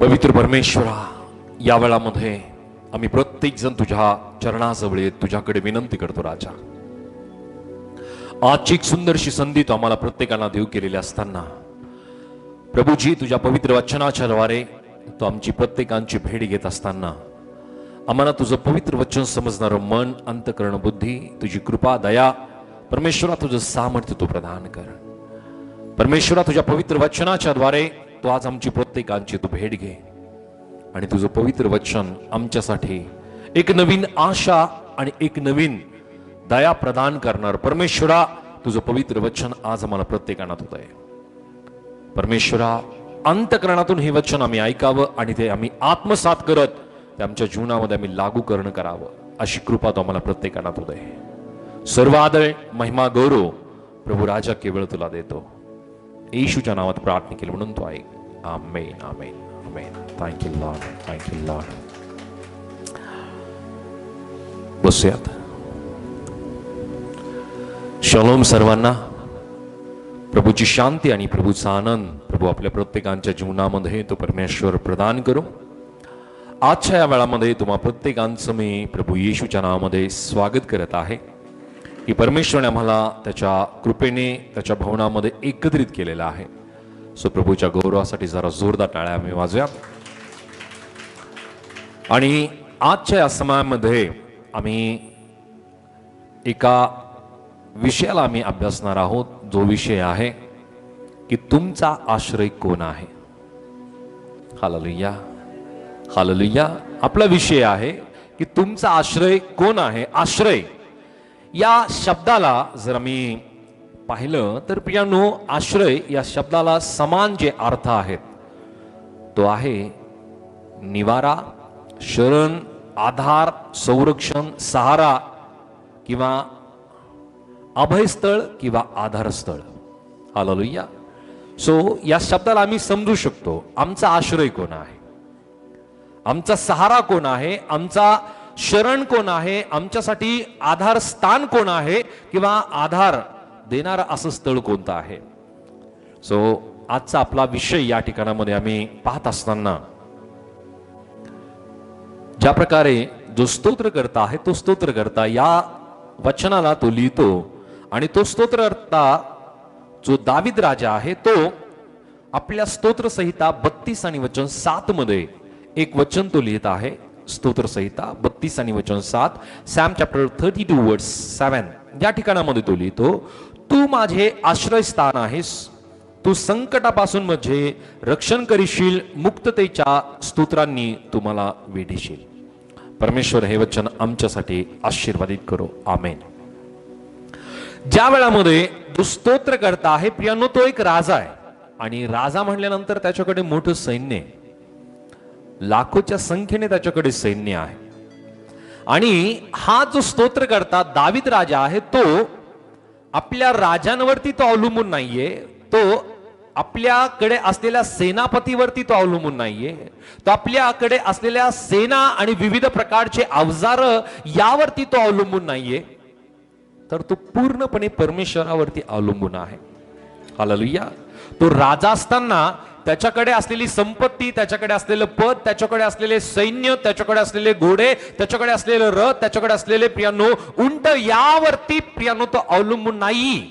पवित्र परमेश्वरा, या वेळामध्ये आम्ही प्रत्येक जण तुझ्या चरणाजवळ येत तुझ्याकडे विनंती करतो राजा. आजची एक सुंदरशी संधी तू आम्हाला प्रत्येकाला देऊ केलेली असताना प्रभूजी, तुझ्या पवित्र वचनाच्या द्वारे तू आमची प्रत्येकांची भेट घेत असताना आम्हाला तुझं पवित्र वचन समजणारं मन, अंतकरण, बुद्धी, तुझी कृपा, दया परमेश्वरा, तुझं सामर्थ्य तू प्रदान कर. परमेश्वरा, तुझ्या पवित्र वचनाच्या द्वारे तू आज आमची प्रत्येकांची तू भेट घे आणि तुझं पवित्र वचन आमच्यासाठी एक नवीन आशा आणि एक नवीन दया प्रदान करणार. परमेश्वरा, तुझं पवित्र वचन आज आम्हाला प्रत्येकांना तू दे. परमेश्वरा, अंतकरणातून हे वचन आम्ही ऐकावं आणि ते आम्ही आत्मसात करत ते आमच्या जीवनामध्ये आम्ही लागू करणं करावं, अशी कृपा तो आम्हाला प्रत्येकांना तू दे. सर्व आदर, महिमा, गौरव प्रभू राजा केवळ तुला देतो. येशूच्या नावात प्रार्थना केली म्हणून तो ऐक. Amen, amen, amen. Thank you lord, thank you lord. बसूयात. शलोम सर्वांना. प्रभूची शांती आणि प्रभूचा आनंद प्रभू आपल्या प्रत्येकांच्या जीवनामध्ये तो परमेश्वर प्रदान करू. आजच्या या वेळामध्ये तुम्हा प्रत्येकांचं मी प्रभू येशूच्या नावामध्ये स्वागत करत आहे की परमेश्वरने आम्हाला त्याच्या कृपेने त्याच्या भवनामध्ये एकत्रित केलेलं आहे. सो प्रभूच्या गौरवासाठी जरा जोरदार टाळ्या आम्ही वाजूया. आणि आजच्या या समयामध्ये आम्ही एका विषयाला आम्ही अभ्यासणार आहोत, जो विषय आहे की तुमचा आश्रय कोण आहे. Hallelujah, hallelujah. आपला विषय आहे की तुमचा आश्रय कोण आहे. आश्रय या शब्दाला जर आम्ही पाहिलं तर प्रियानो, आश्रय या शब्दाला समान जे अर्थ आहेत तो आहे निवारा, शरण, आधार, संरक्षण, सहारा किंवा अभयस्थळ किंवा आधारस्थळ. हालेलुया. सो या शब्दाला आम्ही समजू शकतो आमचा आश्रय कोण आहे, आमचा सहारा कोण आहे, आमचा शरण कोण आहे, आमच्यासाठी आधार स्थान कोण आहे किंवा आधार देणारा असं स्थळ कोणतं आहे. सो आजचा आपला विषय या ठिकाणामध्ये आम्ही पाहत असताना ज्या प्रकारे जो स्तोत्रकर्ता आहे तो स्तोत्रकर्ता या वचनाला तो लिहितो आणि तो स्तोत्रकर्ता जो दावीद राजा आहे तो आपल्या स्तोत्र संहिता 32 आणि वचन 7 मध्ये एक वचन तो लिहित आहे. स्तोत्र संहिता 32 आणि वचन 7, सॅम चॅप्टर 32 वर्स 7 या ठिकाणामध्ये तो लिहितो, तू माझे आश्रयस्थान आहेस, तू संकटापासून माझे रक्षण करीशील, मुक्ततेच्या स्तोत्रांनी तू मला वेढीशील. परमेश्वर हे वचन आमच्यासाठी आशीर्वादित करो. आमेन. ज्या वेळामध्ये तो स्तोत्र करता आहे प्रियानो, तो एक राजा आहे आणि राजा म्हणल्यानंतर त्याच्याकडे मोठं सैन्य आहे, लाखोच्या संख्येने त्याच्याकडे सैन्य आहे. आणि हा जो स्तोत्र करता दावीद राजा आहे तो आपल्या राजांवरती तो अवलंबून नाहीये, तो आपल्याकडे असलेल्या सेनापतीवरती तो अवलंबून नाहीये, तो आपल्याकडे असलेल्या सेना आणि विविध प्रकारचे अवजार यावरती तो अवलंबून नाहीये, तर तो पूर्णपणे परमेश्वरावरती अवलंबून आहे. हालेलुया. तो राजा असताना त्याच्याकडे असलेली संपत्ती, त्याच्याकडे असलेलं पद, त्याच्याकडे असलेले सैन्य, त्याच्याकडे असलेले घोडे, त्याच्याकडे असलेले रथ, त्याच्याकडे असलेले प्रियानो उंट यावरती प्रियानो तो अवलंबून नाही,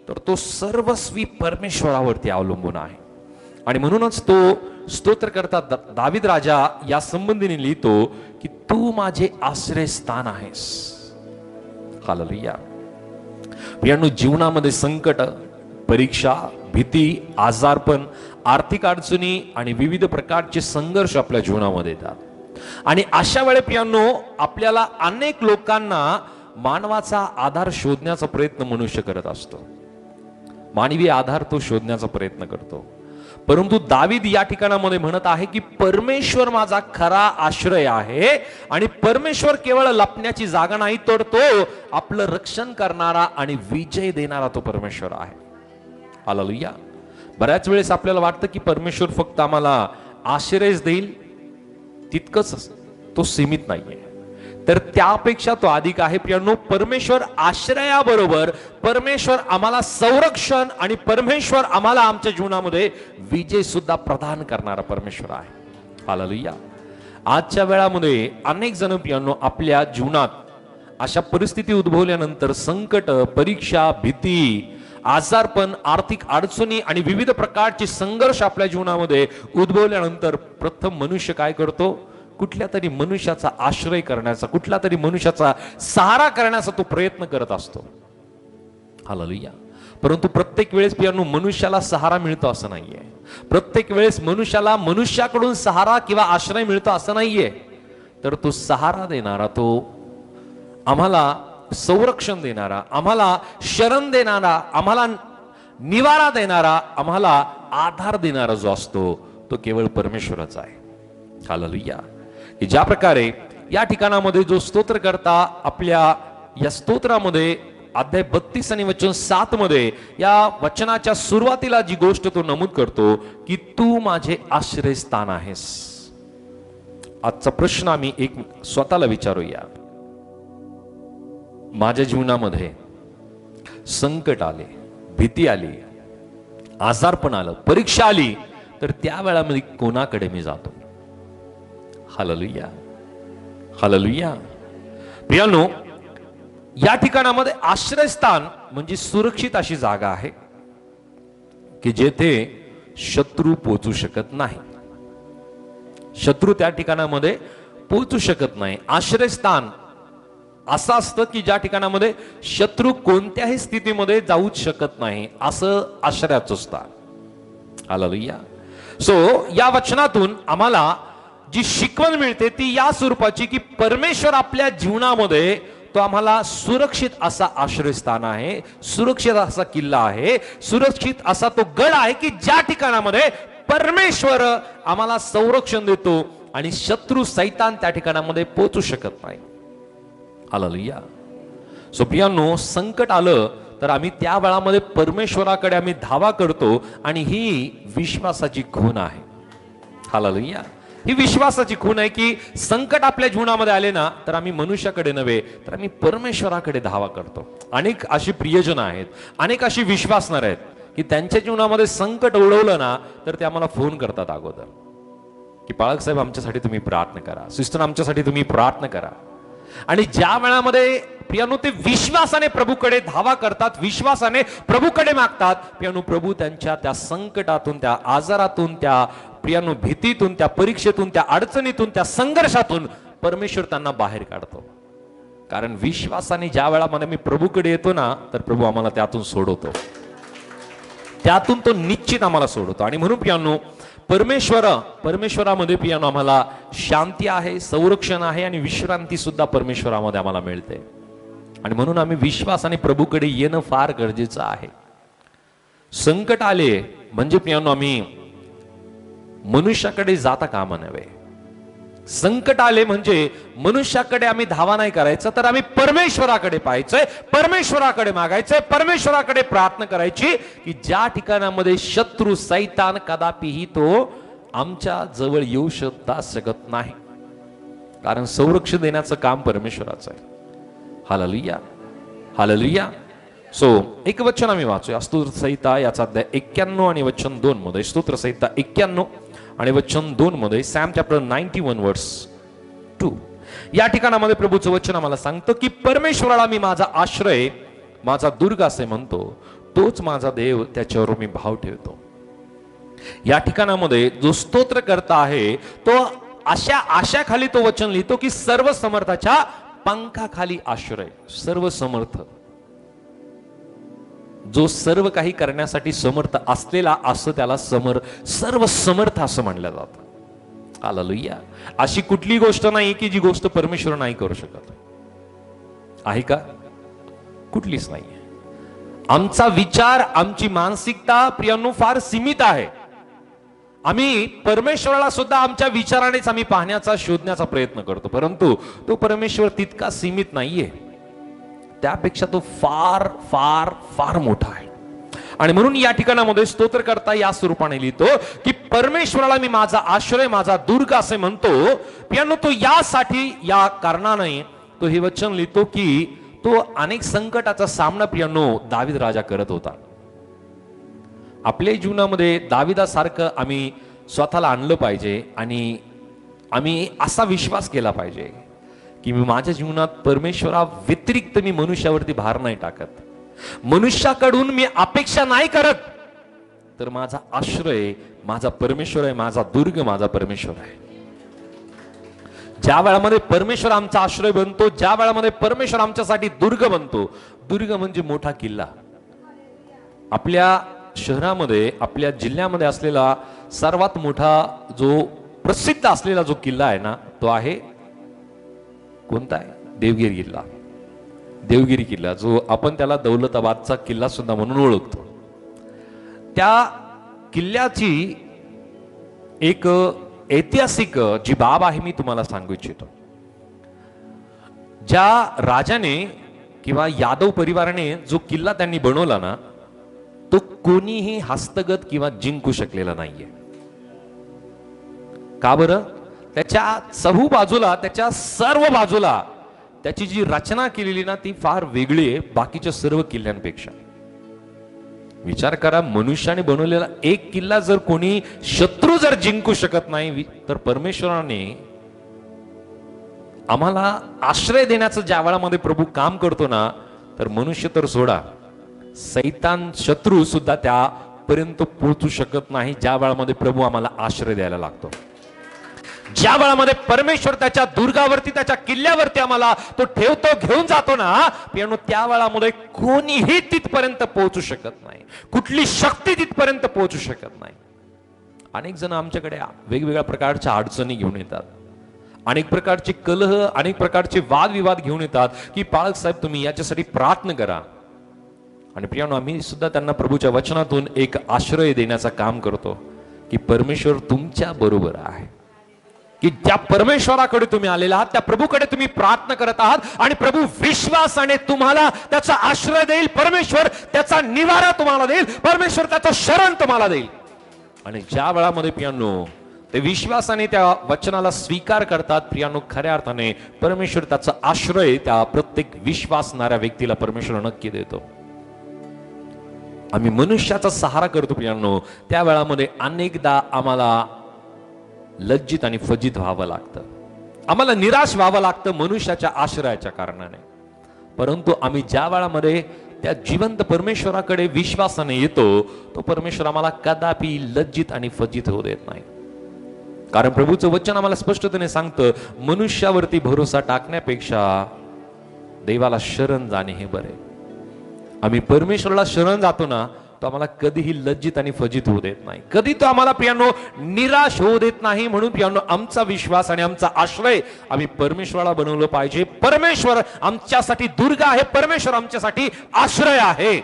तर तो सर्वस्वी परमेश्वरावरती अवलंबून आहे. आणि म्हणूनच तो स्तोत्रकर्ता दावीद राजा या संबंधीने लिहितो की तू माझे आश्रयस्थान आहेस. हालेलुया. प्रियानो, जीवनामध्ये संकट, परीक्षा, भीती, आजारपण, आर्थिक अडचणी आणि विविध प्रकारचे संघर्ष आपल्या जीवनामध्ये येतात. आणि अशा वेळे प्रियानो आपल्याला अनेक लोकांना मानवाचा आधार शोधण्याचा प्रयत्न मनुष्य करत असतो, मानवी आधार तो शोधण्याचा प्रयत्न करतो. परंतु दावीद या ठिकाणामध्ये म्हणत आहे की परमेश्वर माझा खरा आश्रय आहे आणि परमेश्वर केवळ लपण्याची जागा नाही, तर तो आपलं रक्षण करणारा आणि विजय देणारा तो परमेश्वर आहे. हालेलुया. बऱ्याच वेळेस आपल्याला वाटतं की परमेश्वर फक्त आम्हाला आश्रयच देईल, तितकंच तो सीमित नाहीये, तर त्यापेक्षा तो अधिक आहे. प्रियानो, परमेश्वर आश्रयाबरोबर परमेश्वर आम्हाला संरक्षण आणि परमेश्वर आम्हाला आमच्या जीवनामध्ये विजय सुद्धा प्रदान करणारा परमेश्वर आहे. हालेलुया. आजच्या वेळामध्ये अनेक जण प्रियांनो आपल्या जीवनात अशा परिस्थिती उद्भवल्यानंतर संकट, परीक्षा, भीती, आजारपण, आर्थिक अडचणी आणि विविध प्रकारचे संघर्ष आपल्या जीवनामध्ये उद्भवल्यानंतर प्रथम मनुष्य काय करतो? कुठल्या तरी मनुष्याचा आश्रय करण्याचा, कुठल्या तरी मनुष्याचा सहारा करण्याचा तो प्रयत्न करत असतो. हालेलुया. परंतु प्रत्येक वेळेस प्रियांनो मनुष्याला सहारा मिळतो असं नाहीये. प्रत्येक वेळेस मनुष्याला मनुष्याकडून सहारा किंवा आश्रय मिळतो असं नाहीये. तर तो सहारा देणारा, तो आम्हाला संरक्षण देणारा, आम्हाला शरण देणारा, आम्हाला निवारा देणारा, आम्हाला आधार देणारा जो असतो तो केवळ परमेश्वराचा आहे. हालेलुया. की ज्या प्रकारे या ठिकाणामध्ये जो स्तोत्रकर्ता आपल्या या स्तोत्रामध्ये अध्याय 32 आणि वचन 7 मध्ये या वचनाच्या सुरुवातीला जी गोष्ट तो नमूद करतो की तू माझे आश्रयस्थान आहेस. आजचा प्रश्न आम्ही एक स्वतःला विचारूया. माझ्या जीवनामध्ये संकट आले, भीती आली, आजारपण आलं, परीक्षा आली, तर त्या वेळामध्ये कोणाकडे मी जातो? हालेलुया. हालेलुया. प्रियांनो, या ठिकाणामध्ये आश्रयस्थान म्हणजे सुरक्षित अशी जागा आहे की जेथे शत्रू पोहोचू शकत नाही. शत्रू त्या ठिकाणामध्ये पोहोचू शकत नाही. आश्रयस्थान असं असतं की ज्या ठिकाणामध्ये शत्रू कोणत्याही स्थितीमध्ये जाऊच शकत नाही, असं आश्रयाचं स्थान. हालेलुया. सो या वचनातून आम्हाला जी शिकवण मिळते ती या स्वरूपाची की परमेश्वर आपल्या जीवनामध्ये तो आम्हाला सुरक्षित असा आश्रयस्थान आहे, सुरक्षित असा किल्ला आहे, सुरक्षित असा तो गड आहे की ज्या ठिकाणामध्ये परमेश्वर आम्हाला संरक्षण देतो आणि शत्रू सैतान त्या ठिकाणामध्ये पोहोचू शकत नाही. हालेलुया. सो प्रियांनो, संकट आलं तर आम्ही त्या वेळामध्ये परमेश्वराकडे आम्ही धावा करतो आणि ही विश्वासाची खूण आहे. हालेलुया. ही विश्वासाची खूण आहे की संकट आपल्या जीवनामध्ये आले ना तर आम्ही मनुष्याकडे नव्हे तर आम्ही परमेश्वराकडे धावा करतो. अनेक अशी प्रियजन आहेत, अनेक अशी विश्वासणार आहेत की त्यांच्या जीवनामध्ये संकट ओढवलं ना तर ते आम्हाला फोन करतात अगोदर की पाळक साहेब आमच्यासाठी तुम्ही प्रार्थना करा, सिस्टर आमच्यासाठी तुम्ही प्रार्थना करा. आणि ज्या वेळामध्ये प्रियांनो ते विश्वासाने प्रभूकडे धावा करतात, विश्वासाने प्रभूकडे मागतात, प्रियांनो प्रभू त्यांच्या त्या संकटातून, त्या आजारातून, त्या प्रियांनो भीतीतून, त्या परीक्षेतून, त्या अडचणीतून, त्या संघर्षातून परमेश्वर त्यांना बाहेर काढतो. कारण विश्वासाने ज्या वेळामध्ये मी प्रभूकडे येतो ना तर प्रभू आम्हाला त्यातून सोडवतो, त्यातून तो निश्चित आम्हाला सोडवतो. आणि म्हणून प्रियांनो परमेश्वरामध्ये प्रियांनो आम्हाला शांती आहे, संरक्षण आहे आणि विश्रांती सुद्धा परमेश्वरामध्ये आम्हाला मिळते. आणि म्हणून आम्ही विश्वासाने प्रभूकडे येणं फार गरजेचं आहे. संकट आले म्हणजे प्रियांनो आम्ही मनुष्याकडे जाता कामा नये. संकट आले म्हणजे मनुष्याकडे आम्ही धावा नाही करायचं तर आम्ही परमेश्वराकडे पाहायचंय, परमेश्वराकडे मागायचंय, परमेश्वराकडे प्रार्थना करायची की ज्या ठिकाणामध्ये शत्रू सैतान कदापिही तो आमच्या जवळ येऊ शकत नाही. कारण संरक्षण देण्याचं काम परमेश्वराचं आहे. हालेलुया. हालेलुया. सो एक वचन आम्ही वाचूया स्तोत्र संहिता याचा अध्याय 91 आणि वचन 2 मध्ये. स्तोत्र संहिता 91 आणि वचन 2 मध्ये, सॅम चॅप्टर 91 वर्स 2. या ठिकाणामध्ये प्रभूचं वचन आम्हाला सांगतो की परमेश्वराला मी माझा आश्रय, माझा दुर्ग असे म्हणतो, तोच माझा देव, त्याच्यावर मी भाव ठेवतो. या ठिकाणामध्ये जो स्तोत्र करता आहे तो अशा आशाखाली तो वचन लिहितो की सर्व समर्थाच्या पंखाखाली आश्रय. सर्व समर्थ, जो सर्व काही करण्यासाठी समर्थ असलेला असं त्याला सर्व समर्थ असं म्हणलं जातं. हालेलुया. अशी कुठली गोष्ट नाही की जी गोष्ट परमेश्वर नाही करू शकत आहे का? कुठलीच नाही. आमचा विचार, आमची मानसिकता प्रियांनो फार सीमित आहे. आम्ही परमेश्वराला सुद्धा आमच्या विचारानेच आम्ही पाहण्याचा, शोधण्याचा प्रयत्न करतो, परंतु तो परमेश्वर तितका सीमित नाहीये. त्यापेक्षा तो फार फार फार मोठा आहे. आणि म्हणून या ठिकाणामध्ये स्तोत्रकर्ता या स्वरूपाने लिहितो की परमेश्वराला मी माझा आश्रय, माझा दुर्ग असे म्हणतो. प्रियांनो, तो यासाठी, या कारणाने तो हे वचन लिहितो की तो अनेक संकटाचा सामना प्रियांनो दावीद राजा करत होता. आपल्या जीवनामध्ये दाविदासारखं आम्ही स्वतःला आणलं पाहिजे आणि आम्ही असा विश्वास केला पाहिजे की मी माझ्या जीवनात परमेश्वरा व्यतिरिक्त मी मनुष्यावरती भार नाही टाकत, मनुष्याकडून मी अपेक्षा नाही करत, तर माझा आश्रय माझा परमेश्वर आहे, माझा दुर्ग माझा परमेश्वर आहे. ज्या वेळामध्ये परमेश्वर आमचा आश्रय बनतो, ज्या वेळामध्ये परमेश्वर आमच्यासाठी दुर्ग बनतो, दुर्ग म्हणजे मोठा किल्ला. आपल्या शहरामध्ये आपल्या जिल्ह्यामध्ये असलेला सर्वात मोठा जो प्रसिद्ध असलेला जो किल्ला आहे ना, तो आहे कोणता आहे? देवगिरी किल्ला. देवगिरी किल्ला, जो आपण त्याला दौलताबादचा किल्ला सुद्धा म्हणून ओळखतो. त्या किल्ल्याची एक ऐतिहासिक जी बाब आहे मी तुम्हाला सांगू इच्छितो. ज्या राजाने किंवा यादव परिवाराने जो किल्ला त्यांनी बनवला ना, तो कोणीही हस्तगत किंवा जिंकू शकलेला नाहीये. का बरं? त्याच्या चहूबाजूला, त्याच्या सर्व बाजूला त्याची जी रचना केलेली ना, ती फार वेगळी आहे बाकीच्या सर्व किल्ल्यांपेक्षा. विचार करा, मनुष्याने बनवलेला एक किल्ला जर कोणी शत्रू जर जिंकू शकत नाही, तर परमेश्वराने आम्हाला आश्रय देण्याचं ज्या वेळामध्ये प्रभू काम करतो ना, तर मनुष्य तर सोडा, सैतान शत्रू सुद्धा त्यापर्यंत पोहोचू शकत नाही ज्या वेळामध्ये प्रभू आम्हाला आश्रय द्यायला लागतो. ज्या वेळामध्ये परमेश्वर त्याच्या दुर्गावरती, त्याच्या किल्ल्यावरती आम्हाला तो ठेवतो, घेऊन जातो ना, त्या वेळामध्ये कोणीही तिथपर्यंत पोहोचू शकत नाही, कुठली शक्ती तिथपर्यंत पोहोचू शकत नाही. अनेक जण आमच्याकडे वेगवेगळ्या प्रकारच्या अडचणी घेऊन येतात, अनेक प्रकारचे कलह, अनेक प्रकारचे वादविवाद घेऊन येतात की पाळक साहेब तुम्ही याच्यासाठी प्रार्थना करा. आणि प्रियानो, आम्ही सुद्धा त्यांना प्रभूच्या वचनातून एक आश्रय देण्याचं काम करतो की परमेश्वर तुमच्या बरोबर आहे, की त्या परमेश्वराकडे तुम्ही आलेला आहात, त्या प्रभूकडे तुम्ही प्रार्थना करत आहात आणि प्रभू विश्वासाने तुम्हाला त्याचा आश्रय देईल, परमेश्वर त्याचा निवारा तुम्हाला देईल, परमेश्वर त्याचा शरण तुम्हाला देईल. आणि ज्या वेळामध्ये प्रियानो ते विश्वासाने त्या वचनाला स्वीकार करतात, प्रियानो, खऱ्या अर्थाने परमेश्वर त्याचा आश्रय त्या प्रत्येक विश्वासणाऱ्या व्यक्तीला परमेश्वर नक्की देतो. आम्ही मनुष्याचा सहारा करतो प्रियानो, त्या वेळामध्ये अनेकदा आम्हाला लज्जित आणि फजित व्हावं लागतं, आम्हाला निराश व्हावं लागतं मनुष्याच्या आश्रयाच्या कारणाने. परंतु आम्ही ज्या वेळामध्ये त्या जिवंत परमेश्वराकडे विश्वासाने येतो, तो परमेश्वर आम्हाला कदापि लज्जित आणि फजित होऊ देत नाही. कारण प्रभूचं वचन आम्हाला स्पष्टतेने सांगतं, मनुष्यावरती भरोसा टाकण्यापेक्षा देवाला शरण जाणे हे बरे. आम्ही परमेश्वराला शरण जातो ना, तो आम्हाला कधीही लज्जित आणि फजित होऊ देत नाही, कधी तो आम्हाला प्रियानो निराश होऊ देत नाही. म्हणून प्रियानो, आमचा विश्वास आणि आमचा आश्रय आम्ही परमेश्वराला बनवलं पाहिजे. परमेश्वर आमच्यासाठी दुर्ग आहे, परमेश्वर आमच्यासाठी आश्रय आहे.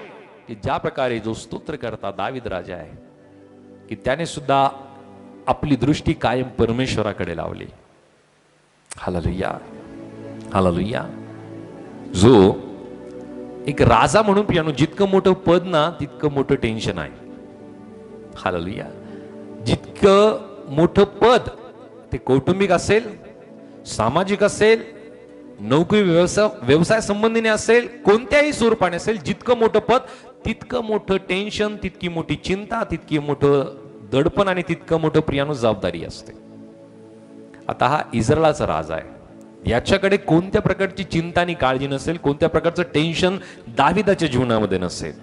की ज्या प्रकारे जो स्तोत्र करता दावीद राजा आहे, की त्याने सुद्धा आपली दृष्टी कायम परमेश्वराकडे लावली. Hallelujah, hallelujah. जो एक राजा म्हणून प्रियानो, जितकं मोठं पद ना, तितकं मोठं टेन्शन आहे. हालेलुया. जितकं मोठं पद, ते कौटुंबिक असेल, सामाजिक असेल, नोकरी व्यवसाय संबंधीने असेल, कोणत्याही स्वरूपाने असेल, जितकं मोठं पद तितकं मोठं टेन्शन, तितकी मोठी चिंता, तितकी मोठं दडपण आणि तितकं मोठं प्रियानो जबाबदारी असते. आता हा इस्रायलाचा राजा आहे, याच्याकडे कोणत्या प्रकारची चिंता आणि काळजी नसेल, कोणत्या प्रकारचं टेन्शन दाविदाच्या जीवनामध्ये नसेल,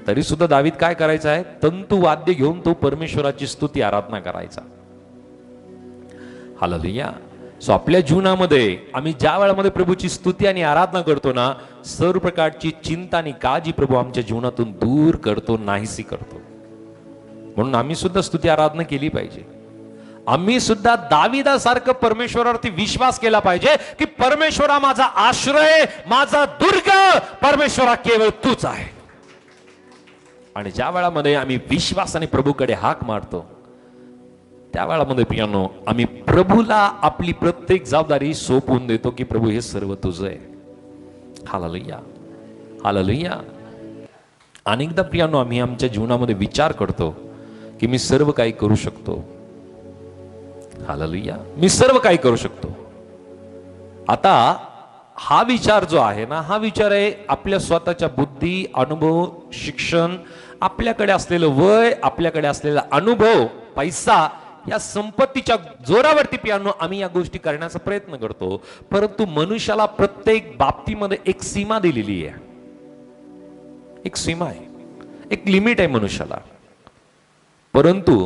तरी सुद्धा दावीद काय करायचा आहे? तंतु वाद्य घेऊन तो परमेश्वराची स्तुती आराधना करायचा. हालेलुया. सो आपल्या जीवनामध्ये आम्ही ज्या वेळामध्ये प्रभूची स्तुती आणि आराधना करतो ना, सर्व प्रकारची चिंता आणि काळजी प्रभू आमच्या जीवनातून दूर करतो, नाहीसी करतो. म्हणून आम्ही सुद्धा स्तुती आराधना केली पाहिजे. आम्ही सुद्धा दाविदासारखं परमेश्वरावरती विश्वास केला पाहिजे की परमेश्वरा माझा आश्रय, माझा दुर्ग, परमेश्वरा केवळ तूच आहे. आणि ज्या वेळामध्ये आम्ही विश्वासाने प्रभूकडे हाक मारतो, त्या वेळामध्ये प्रियानो आम्ही प्रभूला आपली प्रत्येक जबाबदारी सोपवून देतो की प्रभू हे सर्व तुझं आहे. Hallelujah, hallelujah. अनेकदा प्रियानो आम्ही आमच्या जीवनामध्ये विचार करतो की मी सर्व काही करू शकतो. हालेलुया, मी सर्व काही करू शकतो. आता हा विचार जो आहे ना, हा विचार आहे आपल्या स्वतःच्या बुद्धी, अनुभव, शिक्षण, आपल्याकडे असलेलं वय, आपल्याकडे असलेला अनुभव, पैसा, या संपत्तीच्या जोरावरती पियानो आम्ही या गोष्टी करण्याचा प्रयत्न करतो, परंतु मनुष्याला प्रत्येक बाबतीमध्ये एक सीमा दिलेली आहे, एक सीमा आहे, एक लिमिट आहे मनुष्याला. परंतु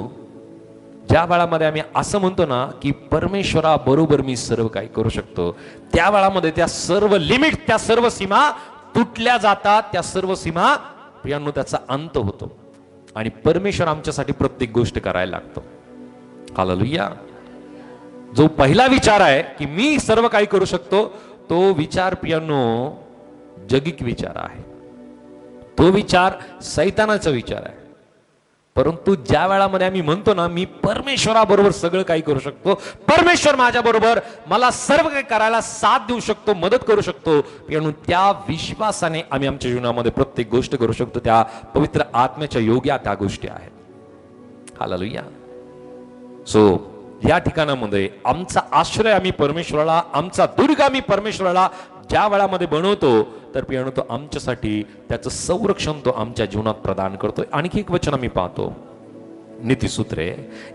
ज्या वेळामध्ये आम्ही असं म्हणतो ना की परमेश्वरा बरोबर मी सर्व काही करू शकतो, त्या वेळामध्ये त्या सर्व लिमिट, त्या सर्व सीमा तुटल्या जातात, त्या सर्व सीमा प्रियांनो त्याचा अंत होतो आणि परमेश्वर आमच्यासाठी प्रत्येक गोष्ट करायला लागतो. हालेलुया. जो पहिला विचार आहे की मी सर्व काही करू शकतो, तो विचार प्रियांनो जगिक विचार आहे, तो विचार सैतानाचा विचार आहे. परंतु ज्या वेळामध्ये आम्ही म्हणतो ना मी परमेश्वराबरोबर सगळं काही करू शकतो, परमेश्वर माझ्या बरोबर मला सर्व काही करायला साथ देऊ शकतो, मदत करू शकतो, म्हणून त्या विश्वासाने आम्ही आमच्या जीवनामध्ये प्रत्येक गोष्ट करू शकतो. त्या पवित्र आत्म्याच्या योग्य त्या गोष्टी आहेत. हालेलुया. सो या ठिकाणामध्ये आमचा आश्रय आम्ही परमेश्वराला, आमचा दुर्ग आम्ही परमेश्वराला ज्या वेळामध्ये बनवतो, तर पियानो तो आमच्यासाठी त्याचं संरक्षण तो आमच्या जीवनात प्रदान करतोय. आणखी एक वचन आम्ही पाहतो, नीतिसूत्रे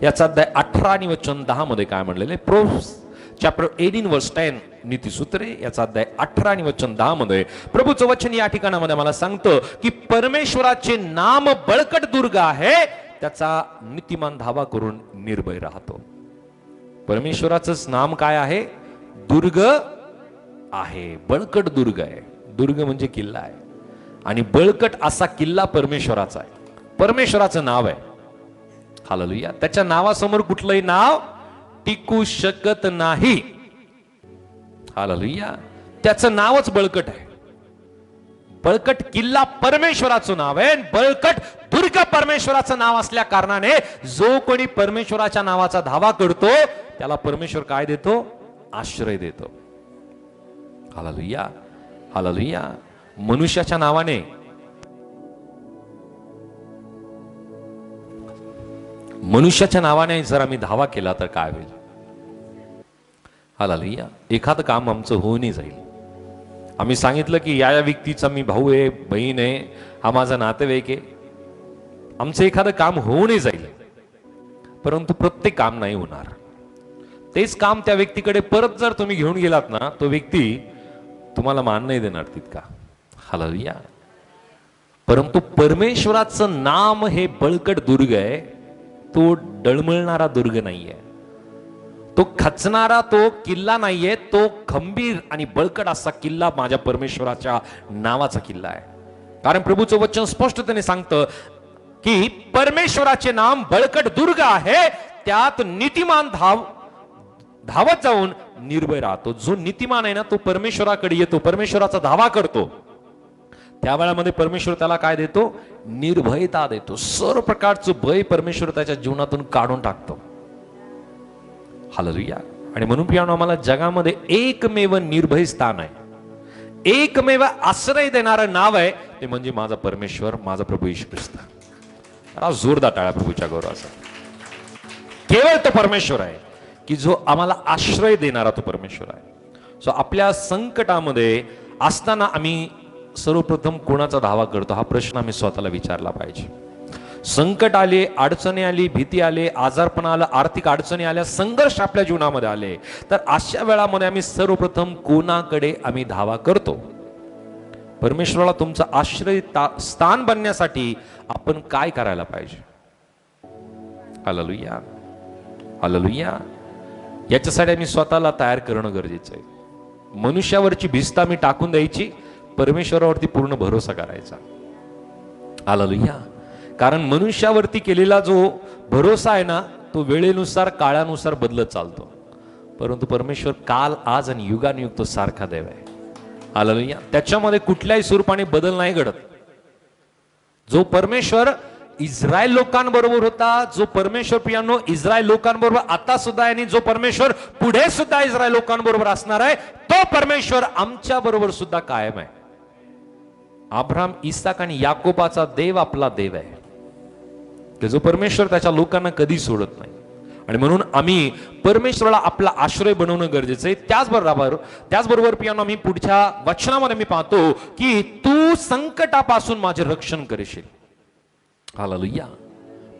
याचा अध्याय 18 आणि वचन 10 मध्ये काय म्हणलेले, प्रोव्हर्ब्स चॅप्टर 18 वर्स 10, नीतिसूत्रे याचा अध्याय 18 आणि वचन 10 मध्ये प्रभूचं वचन या ठिकाणामध्ये मला सांगतं की परमेश्वराचे नाम बळकट दुर्ग आहे, त्याचा नीतिमान धावा करून निर्भय राहतो. परमेश्वराचंच नाम काय आहे? दुर्ग आहे, बळकट दुर्ग आहे. दुर्ग म्हणजे किल्ला आहे आणि बळकट असा किल्ला परमेश्वराचा आहे, परमेश्वराचं नाव आहे. हालेलुया. त्याच्या नावासमोर कुठलंही नाव टिकू शकत नाही. हालेलुया. त्याचं नावच बळकट आहे. बळकट किल्ला परमेश्वराचं नाव आहे, बळकट दुर्ग परमेश्वराचं नाव असल्या कारणाने जो कोणी परमेश्वराच्या नावाचा धावा करतो त्याला परमेश्वर काय देतो? आश्रय देतो. हालेलुया. हालेलुया. मनुष्याच्या नावाने जर आम्ही धावा केला तर काय होईल? हालेलुया. एखादं काम आमचं होऊन जाईल. आम्ही सांगितलं की या व्यक्तीचा मी भाऊ आहे, बहीण आहे, हा माझा नातेवाईक आहे, आमचं एखादं काम होऊन जाईल, परंतु प्रत्येक काम नाही होणार. तेच काम त्या व्यक्तीकडे परत जर तुम्ही घेऊन गेलात ना, तो व्यक्ती तुम्हाला मान नाही देणार तितका. हालेलुया. परंतु परमेश्वराचं नाम हे बळकट दुर्ग आहे, तो डळमळणारा दुर्ग नाहीये, तो खचणारा तो किल्ला नाहीये, तो खंबीर आणि बळकट असा किल्ला माझ्या परमेश्वराच्या नावाचा किल्ला आहे. कारण प्रभूचं वचन स्पष्टतेने सांगतं की परमेश्वराचे नाम बळकट दुर्ग आहे, त्यात नीतिमान धावत जाऊन निर्भय राहतो. जो नीतिमान आहे ना तो परमेश्वराकडे येतो, परमेश्वराचा धावा करतो, त्या वेळामध्ये परमेश्वर त्याला काय देतो? निर्भयता देतो. सर्व प्रकारचं भय परमेश्वर त्याच्या जीवनातून काढून टाकतो. हालेलुया. आणि म्हणून प्रियानो आम्हाला जगामध्ये एकमेव निर्भय स्थान आहे, एकमेव आश्रय देणारं नाव आहे, ते म्हणजे माझा परमेश्वर, माझा प्रभू येशू ख्रिस्त. जोरदार टाळ्या प्रभूच्या गौरवासाठी. केवळ तो परमेश्वर आहे की जो आम्हाला आश्रय देणारा तो परमेश्वर आहे. सो आपल्या संकटामध्ये असताना आम्ही सर्वप्रथम कोणाचा धावा करतो हा प्रश्न आम्ही स्वतःला विचारला पाहिजे. संकट आले, अडचणी आली, भीती आले, आजारपण आलं, आर्थिक अडचणी आल्या, संघर्ष आपल्या जीवनामध्ये आले, तर अशा वेळामध्ये आम्ही सर्वप्रथम कोणाकडे आम्ही धावा करतो? परमेश्वराला तुमचं आश्रय स्थान बनण्यासाठी आपण काय करायला पाहिजे? हालेलुया. हालेलुया. याच्यासाठी आम्ही स्वतःला तयार करणं गरजेचं आहे. मनुष्यावरची भिस्त आम्ही टाकून द्यायची, परमेश्वरावरती पूर्ण भरोसा करायचा. हालेलुया. कारण मनुष्यावरती केलेला जो भरोसा आहे ना, तो वेळेनुसार काळानुसार बदलत चालतो, परंतु परमेश्वर काल, आज आणि युगानुयुग तो सारखा देव आहे. हालेलुया. त्याच्यामध्ये कुठल्याही स्वरूपाने बदल नाही घडत. जो परमेश्वर इस्रायल लोकांबरोबर होता, जो परमेश्वर प्रियांनो इस्रायल लोकांबरोबर आता सुद्धा आहे आणि जो परमेश्वर पुढे सुद्धा इस्रायल लोकांबरोबर असणार आहे, तो परमेश्वर आमच्या बरोबर सुद्धा कायम आहे. अब्राहम, इसाक आणि याकोबाचा देव आपला देव आहे, जो परमेश्वर त्याच्या लोकांना कधी सोडत नाही. आणि म्हणून आम्ही परमेश्वराला आपला आश्रय बनवणं गरजेचं आहे. त्याचबरोबर प्रियांनो आम्ही पुढच्या वचनामध्ये मी पाहतो की तू संकटापासून माझे रक्षण करशील. हालेलुया.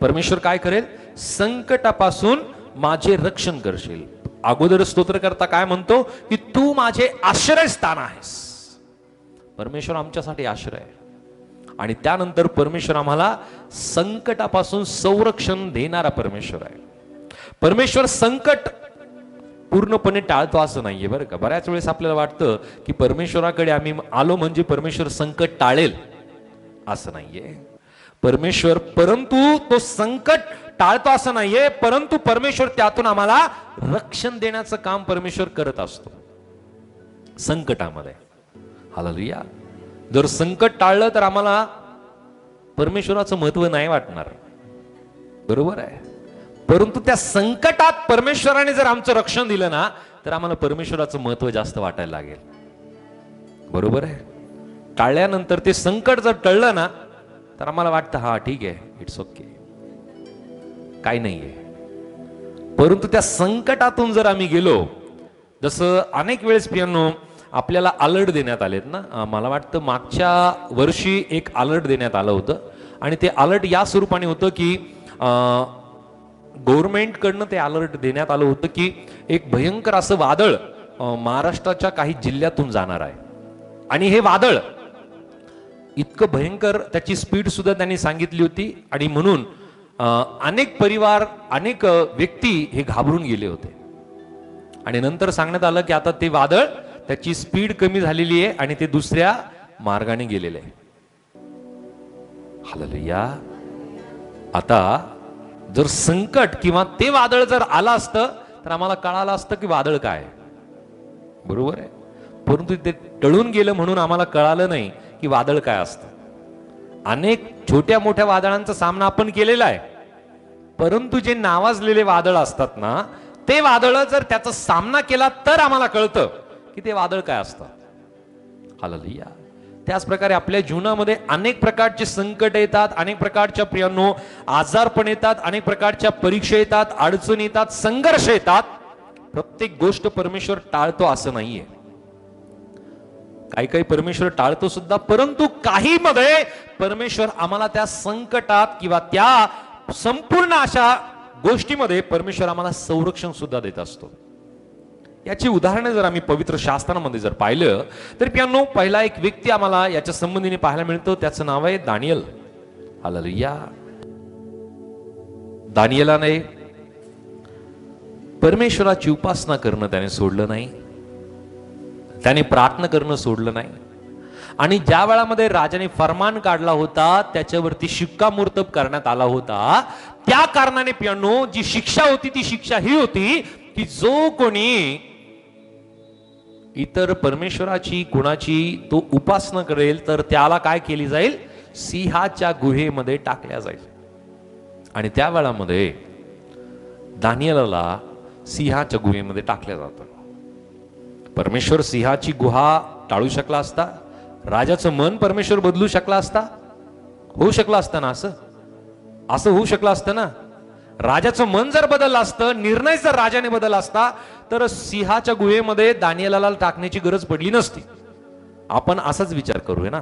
परमेश्वर काय करेल? संकटापासून माझे रक्षण करशील. अगोदर स्तोत्रकर्ता काय म्हणतो की तू माझे आश्रयस्थान आहेस. परमेश्वर आमच्यासाठी आश्रय आहे. आणि त्यानंतर परमेश्वर आम्हाला संकटापासून संरक्षण देणारा परमेश्वर आहे. परमेश्वर संकट पूर्णपणे टाळतो असं नाहीये बरं का. बऱ्याच वेळेस आपल्याला वाटतं की परमेश्वराकडे आम्ही आलो म्हणजे परमेश्वर संकट टाळेल, असं नाहीये. परमेश्वर परंतु तो संकट टाळतो असं नाहीये, परंतु परमेश्वर त्यातून आम्हाला रक्षण देण्याचं काम परमेश्वर करत असतो संकटामध्ये. हालेलुया. जर संकट टाळलं तर आम्हाला परमेश्वराचं महत्व नाही वाटणार, बरोबर आहे. परंतु त्या संकटात परमेश्वराने जर आमचं रक्षण दिलं ना तर आम्हाला परमेश्वराचं महत्व जास्त वाटायला लागेल, बरोबर आहे. टाळल्यानंतर ते संकट जर टळलं ना तर आम्हाला वाटतं हा ठीक आहे, इट्स ओके, काही नाहीये. परंतु त्या संकटातून जर आम्ही गेलो, जसं अनेक वेळेस पियानो आपल्याला अलर्ट देण्यात आलेत ना. मला वाटतं मागच्या वर्षी एक अलर्ट देण्यात आलं होतं आणि ते अलर्ट या स्वरूपाने होतं की गव्हर्नमेंटकडनं ते अलर्ट देण्यात आलं होतं की एक भयंकर असं वादळ महाराष्ट्राच्या काही जिल्ह्यातून जाणार आहे. आणि हे वादळ इतकं भयंकर, त्याची स्पीड सुद्धा त्यांनी सांगितली होती. आणि म्हणून अनेक परिवार, अनेक व्यक्ती हे घाबरून गेले होते. आणि नंतर सांगण्यात आलं की आता ते वादळ, त्याची स्पीड कमी झालेली आहे आणि ते दुसऱ्या मार्गाने गेलेले आहे. हालेलुया. आता जर संकट किंवा ते वादळ जर आलं असतं तर आम्हाला कळालं असतं की वादळ काय, बरोबर आहे. परंतु ते टळून गेलं म्हणून आम्हाला कळालं नाही की वादळ काय असतं. अनेक छोट्या मोठ्या वादळांचा सामना आपण केलेला आहे, परंतु जे नावाजलेले वादळ असतात ना, ते वादळ जर त्याचा सामना केला तर आम्हाला कळतं की ते वादळ काय असतं. हालेलुया. त्याच प्रकारे आपल्या जीवनामध्ये अनेक प्रकारचे संकट येतात, अनेक प्रकारच्या प्रियांनो आजारपण येतात, अनेक प्रकारच्या परीक्षा येतात, अडचणी येतात, संघर्ष येतात. प्रत्येक गोष्ट परमेश्वर टाळतो असं नाहीये. काही काही परमेश्वर टाळतो सुद्धा, परंतु काही मध्ये परमेश्वर आम्हाला त्या संकटात किंवा त्या संपूर्ण अशा गोष्टीमध्ये परमेश्वर आम्हाला संरक्षण सुद्धा देत असतो. याची उदाहरणे जर आम्ही पवित्र शास्त्रामध्ये जर पाहिलं तर पियानो पहिला एक व्यक्ती आम्हाला याच्या संबंधीने पाहायला मिळतो, त्याचं नाव आहे दानियल. हालेलुया. दानियलाने परमेश्वराची उपासना करणं त्याने सोडलं नाही, त्याने प्रार्थना करणं सोडलं नाही. आणि ज्या वेळामध्ये राजाने फरमान काढला होता, त्याच्यावरती शिक्कामोर्तब करण्यात आला होता, त्या कारणाने पियानो जी शिक्षा होती ती शिक्षा ही होती की जो कोणी इतर परमेश्वराची कुणाची तो उपासना करेल तर त्याला काय केली जाईल, सिंहाच्या गुहेमध्ये टाकल्या जाईल. आणि त्या वेळामध्ये दानियेलला सिंहाच्या गुहेमध्ये टाकल्या जातं. परमेश्वर सिंहाची गुहा टाळू शकला असता, राजाचं मन परमेश्वर बदलू शकला असता, होऊ शकलं असतं ना, असं होऊ शकलं असतं ना. राजाचं मन जर बदललं असतं, निर्णय जर राजाने बदलला असता तर सिंहाच्या गुहेमध्ये दानियेलाला टाकण्याची गरज पडली नसती. आपण असाच विचार करूया ना,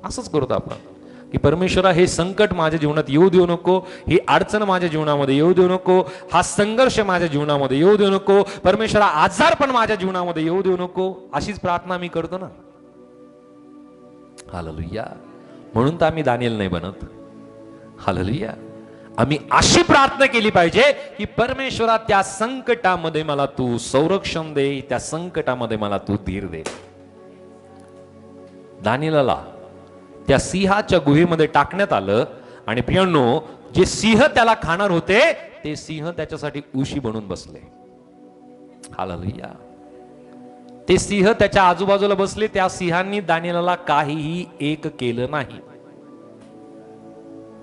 असंच करतो आपण की परमेश्वरा हे संकट माझ्या जीवनात येऊ देऊ नको, ही अडचण माझ्या जीवनामध्ये येऊ देऊ नको, हा संघर्ष माझ्या जीवनामध्ये येऊ देऊ नको, परमेश्वरा आजारपण माझ्या जीवनामध्ये येऊ देऊ नको, अशीच प्रार्थना मी करतो ना. हालेलुया. म्हणून तर आम्ही दानियल नाही बनत. हालेलुया. आम्ही अशी प्रार्थना केली पाहिजे की परमेश्वरा त्या संकटामध्ये मला तू संरक्षण दे, त्या संकटामध्ये मला तू धीर दे. दानियेलाला त्या सिंहाच्या गुहेमध्ये टाकण्यात आलं आणि प्रियांनो जे सिंह त्याला खाणार होते ते सिंह त्याच्यासाठी उशी बनून बसले. हालेलुया. ते सिंह त्याच्या आजूबाजूला बसले, त्या सिंहांनी दानियेलाला काहीही एक केलं नाही.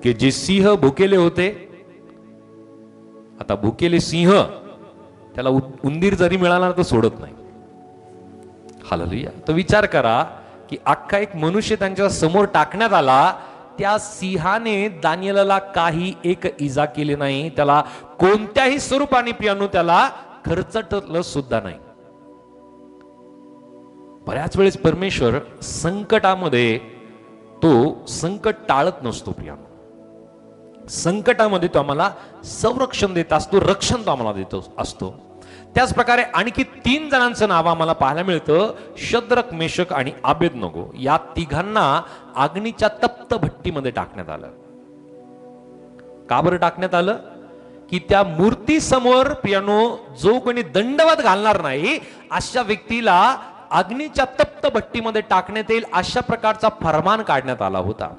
की जे सिंह भुकेले होते, आता भुकेले सिंह त्याला उंदीर जरी मिळाला तर सोडत नाही. हालेलुया. तर विचार करा की अख्खा एक मनुष्य त्यांच्या समोर टाकण्यात आला, त्या सिंहाने दानियेलाला काही एक इजा केली नाही, त्याला कोणत्याही स्वरूपाने पियानो त्याला खर्चटलं सुद्धा नाही. बऱ्याच वेळेस परमेश्वर संकटामध्ये तो संकट टाळत नसतो पियानो. संकटामध्ये तो आम्हाला संरक्षण देत असतो, रक्षण तो आम्हाला देत असतो. त्याच प्रकारे आणखी 3 जणांचं नाव आम्हाला पाहायला मिळतं. शद्रक, मेशक आणि आबेदनगो या तिघांना अग्नीच्या तप्त भट्टीमध्ये टाकण्यात आलं. का बरं टाकण्यात आलं? की त्या मूर्ती समोर पियानो जो कोणी दंडवत घालणार नाही अशा व्यक्तीला अग्नीच्या तप्त भट्टीमध्ये टाकण्यात येईल, अशा प्रकारचा फरमान काढण्यात आला होता.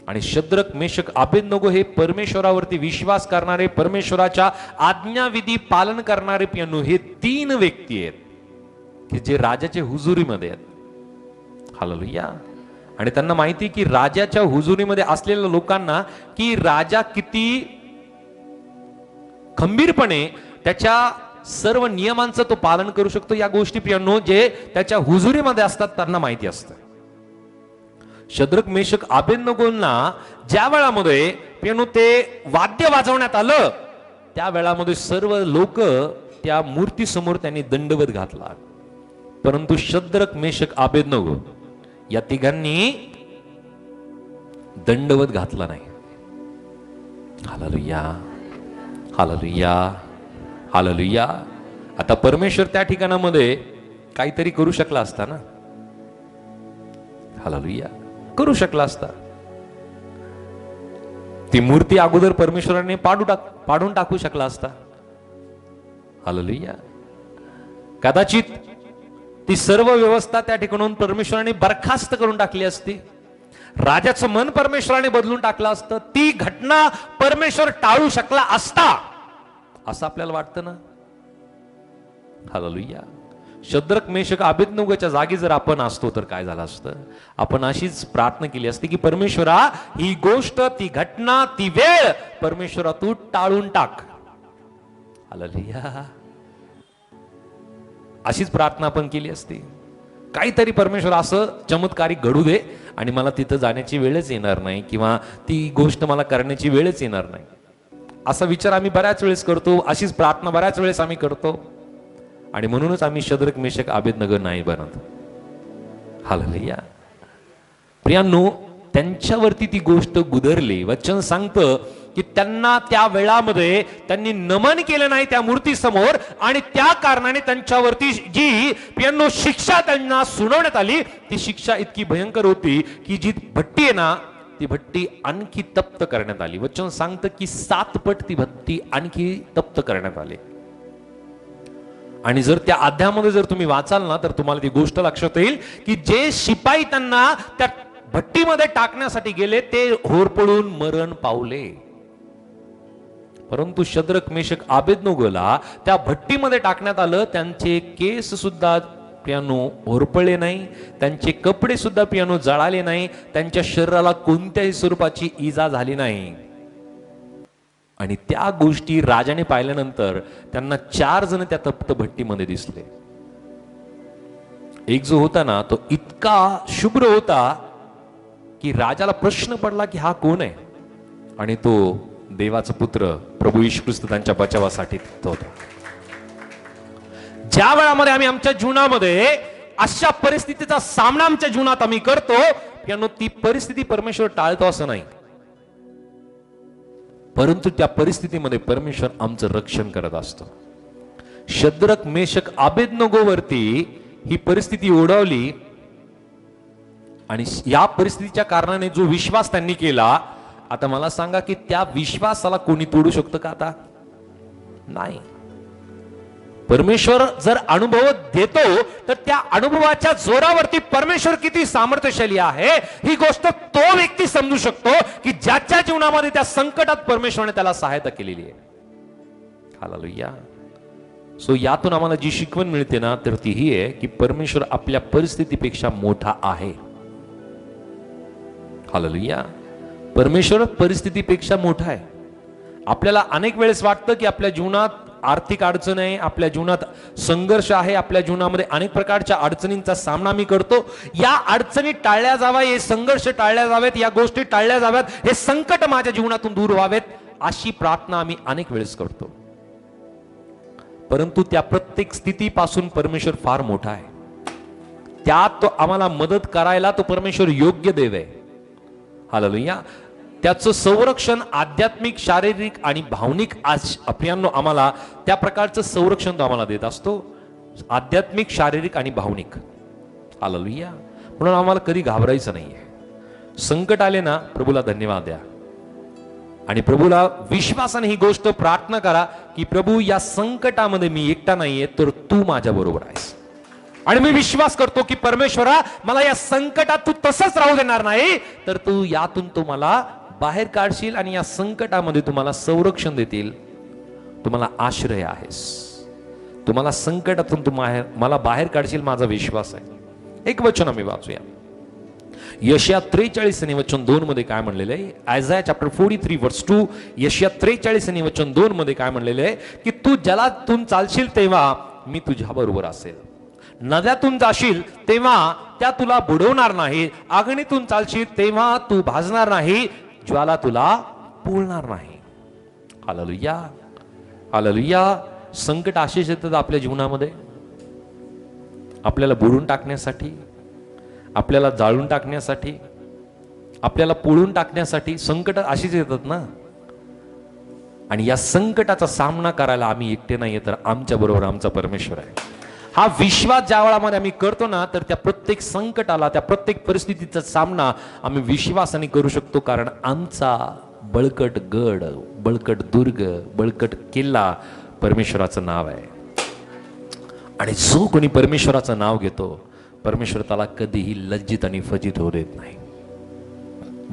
आणि शद्रक, मेशक, आबेदनगो हे परमेश्वरावरती विश्वास करणारे, परमेश्वराच्या आज्ञाविधी पालन करणारे पियानो हे 3 व्यक्ती आहेत की जे राजाच्या हुजुरीमध्ये आहेत. हालेलुया. आणि त्यांना माहिती की राजाच्या हुजुरीमध्ये असलेल्या लोकांना की राजा किती खंबीरपणे त्याच्या सर्व नियमांचं तो पालन करू शकतो, या गोष्टी पियानो जे त्याच्या हुजुरीमध्ये असतात त्यांना माहिती असतं. शद्रक, मेशक, आबेदनगोंना ज्या वेळामध्ये पियानो ते वाद्य वाजवण्यात आलं त्या वेळामध्ये सर्व लोक त्या मूर्ती समोर त्यांनी दंडवत घातला. परंतु शद्रक, मेशक, आबेदनगो या तिघांनी दंडवत घातला नाही. Hallelujah, hallelujah, hallelujah. आता परमेश्वर त्या ठिकाणामध्ये काहीतरी करू शकला असता ना. हालेलुया, करू शकला असता. ती मूर्ती अगोदर परमेश्वराने पाडून टाकू शकला असता. हालेलुया. कदाचित ती सर्व व्यवस्था त्या ठिकाणून परमेश्वराने बरखास्त करून टाकली असती. राजाचं मन परमेश्वराने बदलून टाकलं असतं. ती घटना परमेश्वर टाळू शकला असता असं आपल्याला वाटतं ना. हालेलुया. शद्रक, मेशक, आबेदनगोच्या जागी जर आपण असतो तर काय झालं असतं? आपण अशीच प्रार्थना केली असती की परमेश्वरा ही गोष्ट, ती घटना, ती वेळ परमेश्वरा तू टाळून टाक. हालेलुया. अशीच प्रार्थना आपण केली असती. काहीतरी परमेश्वर असं चमत्कारिक घडू दे आणि मला तिथं जाण्याची वेळच येणार नाही, किंवा ती गोष्ट मला करण्याची वेळच येणार नाही, असा विचार आम्ही बऱ्याच वेळेस करतो. अशीच प्रार्थना बऱ्याच वेळेस आम्ही करतो. आणि म्हणूनच आम्ही शद्रक, मेशक, आबेदनगो नाही बनत. हालेलुया. प्रियांनो, त्यांच्यावरती ती गोष्ट गुदरली. वचन सांगतं की त्यांना त्या वेळामध्ये त्यांनी नमन केलं नाही त्या मूर्ती समोर, आणि त्या कारणाने त्यांच्यावरती जी प्रियांनो शिक्षा त्यांना सुनावण्यात आली ती शिक्षा इतकी भयंकर होती की जी भट्टी आहे ना ती भट्टी आणखी तप्त करण्यात आली. वचन सांगतं की 7 पट ती भट्टी आणखी तप्त करण्यात आली. आणि जर त्या अध्यायामध्ये जर तुम्ही वाचाल ना तर तुम्हाला ती गोष्ट लक्षात येईल की जे शिपाई त्यांना त्या भट्टीमध्ये टाकण्यासाठी गेले ते होरपळून मरण पावले. परंतु शद्रक, मेशक, आबेदनगोला त्या भट्टीमध्ये टाकण्यात आलं. त्यांचे केस सुद्धा पियानो होरपळले नाही, त्यांचे कपडे सुद्धा पियानो जळाले नाही, त्यांच्या शरीराला कोणत्याही स्वरूपाची इजा झाली नाही. आणि त्या गोष्टी राजाने पाहिल्यानंतर त्यांना 4 जण त्या तप्त भट्टीमध्ये दिसले. एक जो होता ना तो इतका शुभ्र होता की राजाला प्रश्न पडला की हा कोण आहे, आणि तो देवाचा पुत्र प्रभू येशू ख्रिस्त त्यांच्या बचावासाठी होता. ज्या वेळामध्ये आम्ही आमच्या जीवनामध्ये अशा परिस्थितीचा सामना आमच्या जीवनात आम्ही करतो, यानो ती परिस्थिती परमेश्वर टाळतो असं नाही, परंतु त्या परिस्थितीमध्ये परमेश्वर आमचं रक्षण करत असतो. शद्रक, मेशक, आबेदनगोवरती ही परिस्थिती ओढवली, आणि या परिस्थितीच्या कारणाने जो विश्वास त्यांनी केला, आता मला सांगा की त्या विश्वासाला कोणी तोडू शकतं का? आता नाही. परमेश्वर जर अनुभव देतो तर त्या अनुभवाच्या जोरावरती परमेश्वर किती सामर्थ्यशाली आहे ही गोष्ट तो व्यक्ती समजू शकतो की ज्याच्या जीवनामध्ये त्या संकटात परमेश्वराने त्याला सहायता केलेली आहे. हालेलुया. सो यातून आम्हाला जी शिकवण मिळते ना तर ती ही आहे की परमेश्वर आपल्या परिस्थितीपेक्षा मोठा आहे. हालेलुया. परमेश्वर परिस्थितीपेक्षा मोठा आहे. आपल्याला अनेक वेळेस वाटतं की आपल्या जीवनात आर्थिक अडचण आहे, आपल्या जीवनात संघर्ष आहे, आपल्या जीवनामध्ये अनेक प्रकारच्या अडचणींचा सामना मी करतो. या अडचणी टाळल्या जाव्या, हे संघर्ष टाळल्या जावेत, या गोष्टी टाळल्या जाव्यात, हे संकट माझ्या जीवनातून दूर व्हावेत, अशी प्रार्थना आम्ही अनेक वेळेस करतो. परंतु त्या प्रत्येक स्थितीपासून परमेश्वर फार मोठा आहे. त्यात तो आम्हाला मदत करायला तो परमेश्वर योग्य देव आहे. हालेलुया. त्याचं संरक्षण आध्यात्मिक, शारीरिक आणि भावनिक अभियान आम्हाला त्या प्रकारचं संरक्षण तो आम्हाला देत असतो, आध्यात्मिक, शारीरिक आणि भावनिक. हालेलुया. म्हणून आम्हाला कधी घाबरायचं नाहीये. संकट आले ना, प्रभूला धन्यवाद द्या आणि प्रभूला विश्वासाने ही गोष्ट प्रार्थना करा की प्रभू, या संकटामध्ये मी एकटा नाहीये, तर तू माझ्या बरोबर आहेस. आणि मी विश्वास करतो की परमेश्वरा, मला या संकटात तू तसंच राहू देणार नाही, तर तू यातून तू मला बाहेर काढशील आणि या संकटामध्ये तुम्हाला संरक्षण देतील. तुम्हाला आश्रय आहेस, तुम्हाला संकटातून तू मला बाहेर काढशील, माझा विश्वास आहे. एक वचन आम्ही वाचूया. यशया 43 आणि वचन 2 मध्ये काय म्हणलेलं आहे? आयझाया चॅप्टर 43 वर्स 2. यशया 43 आणि वचन 2 मध्ये काय म्हणलेलं आहे की तू जलातून चालशील तेव्हा मी तुझ्या बरोबर असेल, नद्यातून जाशील तेव्हा त्या तुला बुडवणार नाही, अग्नीतून चालशील तेव्हा तू भाजणार नाही, ज्वाला तुला पोळणार नाही. Hallelujah, hallelujah. संकट अशीच येतात आपल्या जीवनामध्ये, आपल्याला बुडून टाकण्यासाठी, आपल्याला जाळून टाकण्यासाठी, आपल्याला पोळून टाकण्यासाठी संकट अशीच येतात ना. आणि या संकटाचा सामना करायला आम्ही एकटे नाहीये, तर आमच्या बरोबर आमचा परमेश्वर आहे. हा विश्वास ज्या वेळामध्ये आम्ही करतो ना, तर त्या प्रत्येक संकटाला, त्या प्रत्येक परिस्थितीचा सामना आम्ही विश्वासाने करू शकतो, कारण आमचा बळकट गड, बळकट दुर्ग, बळकट किल्ला परमेश्वराचं नाव आहे. आणि जो कोणी परमेश्वराचं नाव घेतो, परमेश्वर त्याला कधीही लज्जित आणि फजित होऊ देत नाही.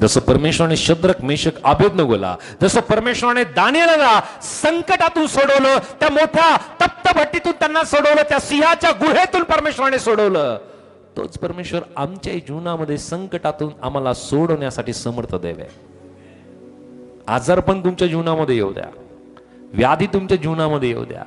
जसं परमेश्वराने शद्रक, मेशक, अबेदनगोला, जसं परमेश्वराने दानिएलला संकटातून सोडवलं, त्या मोठ्या तप्त भट्टीतून त्यांना सोडवलं, त्या सिंहाच्या गुहेतून परमेश्वराने सोडवलं, तोच परमेश्वर आमच्या जीवनामध्ये संकटातून आम्हाला सोडवण्यासाठी समर्थ देव आहे. आजारपण तुमच्या जीवनामध्ये येऊ द्या, व्याधी तुमच्या जीवनामध्ये येऊ द्या,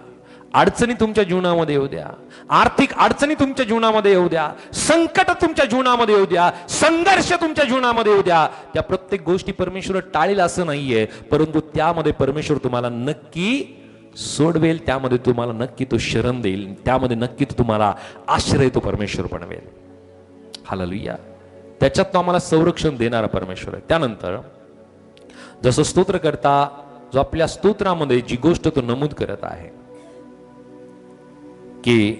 अडचणी तुमच्या जीवनामध्ये येऊ द्या, आर्थिक अडचणी तुमच्या जीवनामध्ये येऊ द्या, संकट तुमच्या जीवनामध्ये येऊ द्या, संघर्ष तुमच्या जीवनामध्ये येऊ द्या, त्या प्रत्येक गोष्टी परमेश्वर टाळेल असं नाहीये, परंतु त्यामध्ये परमेश्वर तुम्हाला नक्की सोडवेल, त्यामध्ये तुम्हाला नक्की तो शरण देईल, त्यामध्ये नक्की तुम्हाला आश्रय तो परमेश्वर बनवेल. हालेलुया. त्याच्यात तो आम्हाला संरक्षण देणारा परमेश्वर आहे. त्यानंतर जसं स्तोत्र करता, जो आपल्या स्तोत्रामध्ये जी गोष्ट तो नमूद करत आहे की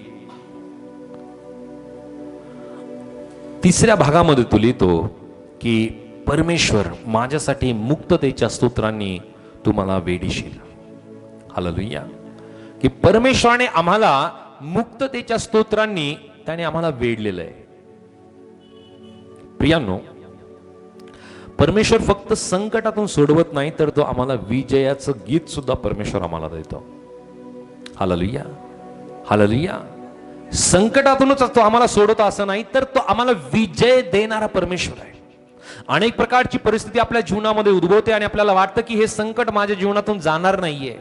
तिसऱ्या भागामध्ये तो लिहितो की परमेश्वर माझ्यासाठी मुक्ततेच्या स्तोत्रांनी तुम्हाला वेडीशील. हालेलुया. की परमेश्वराने आम्हाला मुक्ततेच्या स्तोत्रांनी त्याने आम्हाला वेडलेलं आहे. प्रियांनो, परमेश्वर फक्त संकटातून सोडवत नाही, तर तो आम्हाला विजयाचं गीत सुद्धा परमेश्वर आम्हाला देतो. Hallelujah, hallelujah. संकटातूनच तो आम्हाला सोडवतो असं नाही, तर तो आम्हाला विजय देणारा परमेश्वर आहे. अनेक प्रकारची परिस्थिती आपल्या जीवनामध्ये उद्भवते आणि आपल्याला वाटतं की हे संकट माझ्या जीवनातून जाणार नाहीये.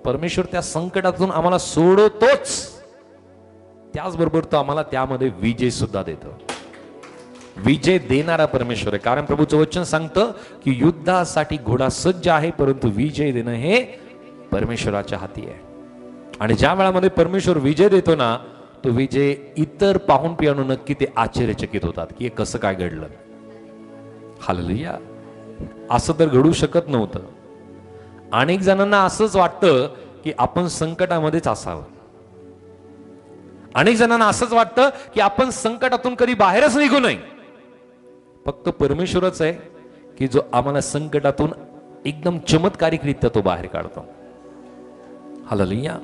परमेश्वर त्या संकटातून आम्हाला सोडवतोच, त्याचबरोबर तो आम्हाला त्यामध्ये विजय सुद्धा देतो. विजय देणारा परमेश्वर आहे. कारण प्रभूचं वचन सांगतं की युद्धासाठी घोडा सज्ज आहे, परंतु विजय देणं हे परमेश्वराच्या हाती आहे. आणि ज्या वेळामध्ये परमेश्वर विजय देतो ना, तो विजय इतर पाहून पियानो नक्की ते आश्चर्यचकित होतात की हे कसं काय घडलं. हालेलुया. असं तर घडू शकत नव्हतं. अनेक जणांना असंच वाटतं की आपण संकटामध्येच असावं. अनेक जणांना असंच वाटतं की आपण संकटातून कधी बाहेरच निघू नये. फक्त परमेश्वरच आहे की जो आम्हाला संकटातून एकदम चमत्कारिकरित्या तो बाहेर काढतो. हालेलुया.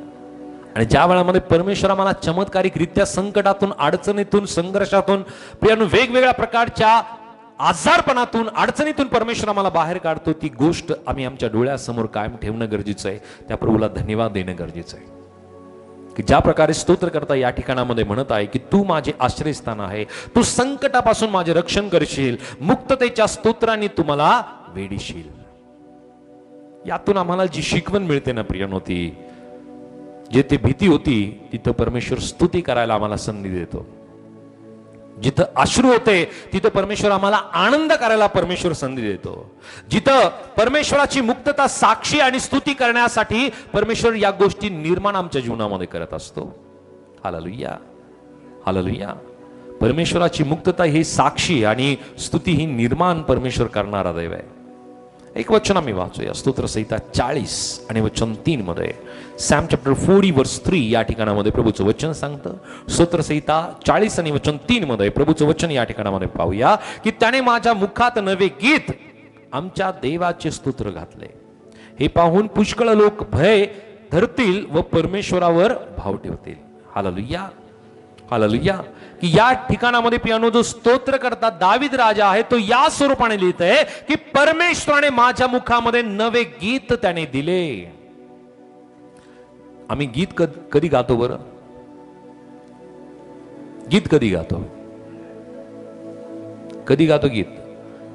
आणि ज्या वेळामध्ये परमेश्वर आम्हाला चमत्कारिकरित्या संकटातून, अडचणीतून, संघर्षातून, प्रियानो वेगवेगळ्या प्रकारच्या आजारपणातून, अडचणीतून परमेश्वर आम्हाला बाहेर काढतो, ती गोष्ट आम्ही आमच्या डोळ्यासमोर कायम ठेवणं गरजेचं आहे. त्या प्रभूला धन्यवाद देणं गरजेचं आहे. की ज्या प्रकारे स्तोत्र करता या ठिकाणामध्ये म्हणत आहे की तू माझे आश्रयस्थान आहे, तू संकटापासून माझे रक्षण करशील, मुक्ततेच्या स्तोत्रांनी तुम्हाला वेडीशील. यातून आम्हाला जी शिकवण मिळते ना प्रियानो, ती जिथे भीती होती तिथं परमेश्वर स्तुती करायला आम्हाला संधी देतो. जिथं अश्रू होते तिथं परमेश्वर आम्हाला आनंद करायला परमेश्वर संधी देतो. जिथं परमेश्वराची मुक्तता, साक्षी आणि स्तुती करण्यासाठी परमेश्वर या गोष्टी निर्माण आमच्या जीवनामध्ये करत असतो. Hallelujah, hallelujah. परमेश्वराची मुक्तता ही साक्षी आणि स्तुती ही निर्माण परमेश्वर करणारा दैव आहे. एक वचन आम्ही वाचूया, स्तोत्रसंहिता 40 आणि वचन 3 मध्ये. सॅम चॅप्टर 40 वर्स 3 या ठिकाणामध्ये प्रभूचं वचन सांगतं. स्तोत्रसंहिता 40 आणि वचन 3 मध्ये प्रभूचं वचन या ठिकाणामध्ये पाहूया की त्याने माझ्या मुखात नवे गीत आमच्या देवाचे स्तोत्र घातले. हे पाहून पुष्कळ लोक भय धरतील व परमेश्वरावर भाव ठेवतील. Hallelujah, hallelujah. की या ठिकाणामध्ये पियानो जो स्तोत्र करता दावीद राजा आहे तो या स्वरूपाने लिहित आहे की परमेश्वराने माझ्या मुखामध्ये नवे गीत त्याने दिले. आम्ही गीत कधी गातो बरं? गीत कधी गातो? कधी गातो गीत?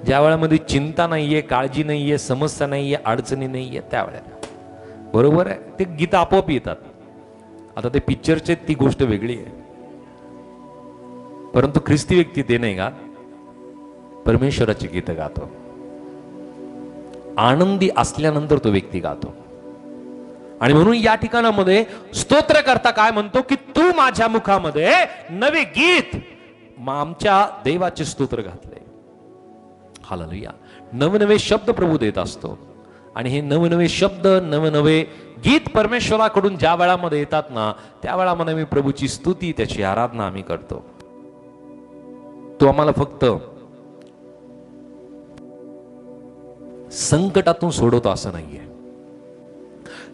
ज्या वेळामध्ये चिंता नाहीये, काळजी नाहीये, समस्या नाहीये, अडचणी नाहीये त्यावेळेला. बरोबर आहे, ते गीत आपोआप येतात. आता ते पिक्चरचे ती गोष्ट वेगळी आहे, परंतु ख्रिस्ती व्यक्ती ते नाही गात, परमेश्वराची गीत गातो. आनंदी असल्यानंतर तो व्यक्ती गातो. आणि म्हणून या ठिकाणामध्ये स्तोत्र करता काय म्हणतो की तू माझ्या मुखामध्ये नवे गीत आमच्या देवाचे स्तोत्र घातले. हालेलुया. नवनवे शब्द प्रभू देत असतो आणि हे नवनवे शब्द नवनवे गीत परमेश्वराकडून ज्या वेळामध्ये येतात ना त्या वेळामध्ये मी प्रभूची स्तुती त्याची आराधना आम्ही करतो. तो आम्हाला फक्त संकटातून सोडवतो असं नाहीये.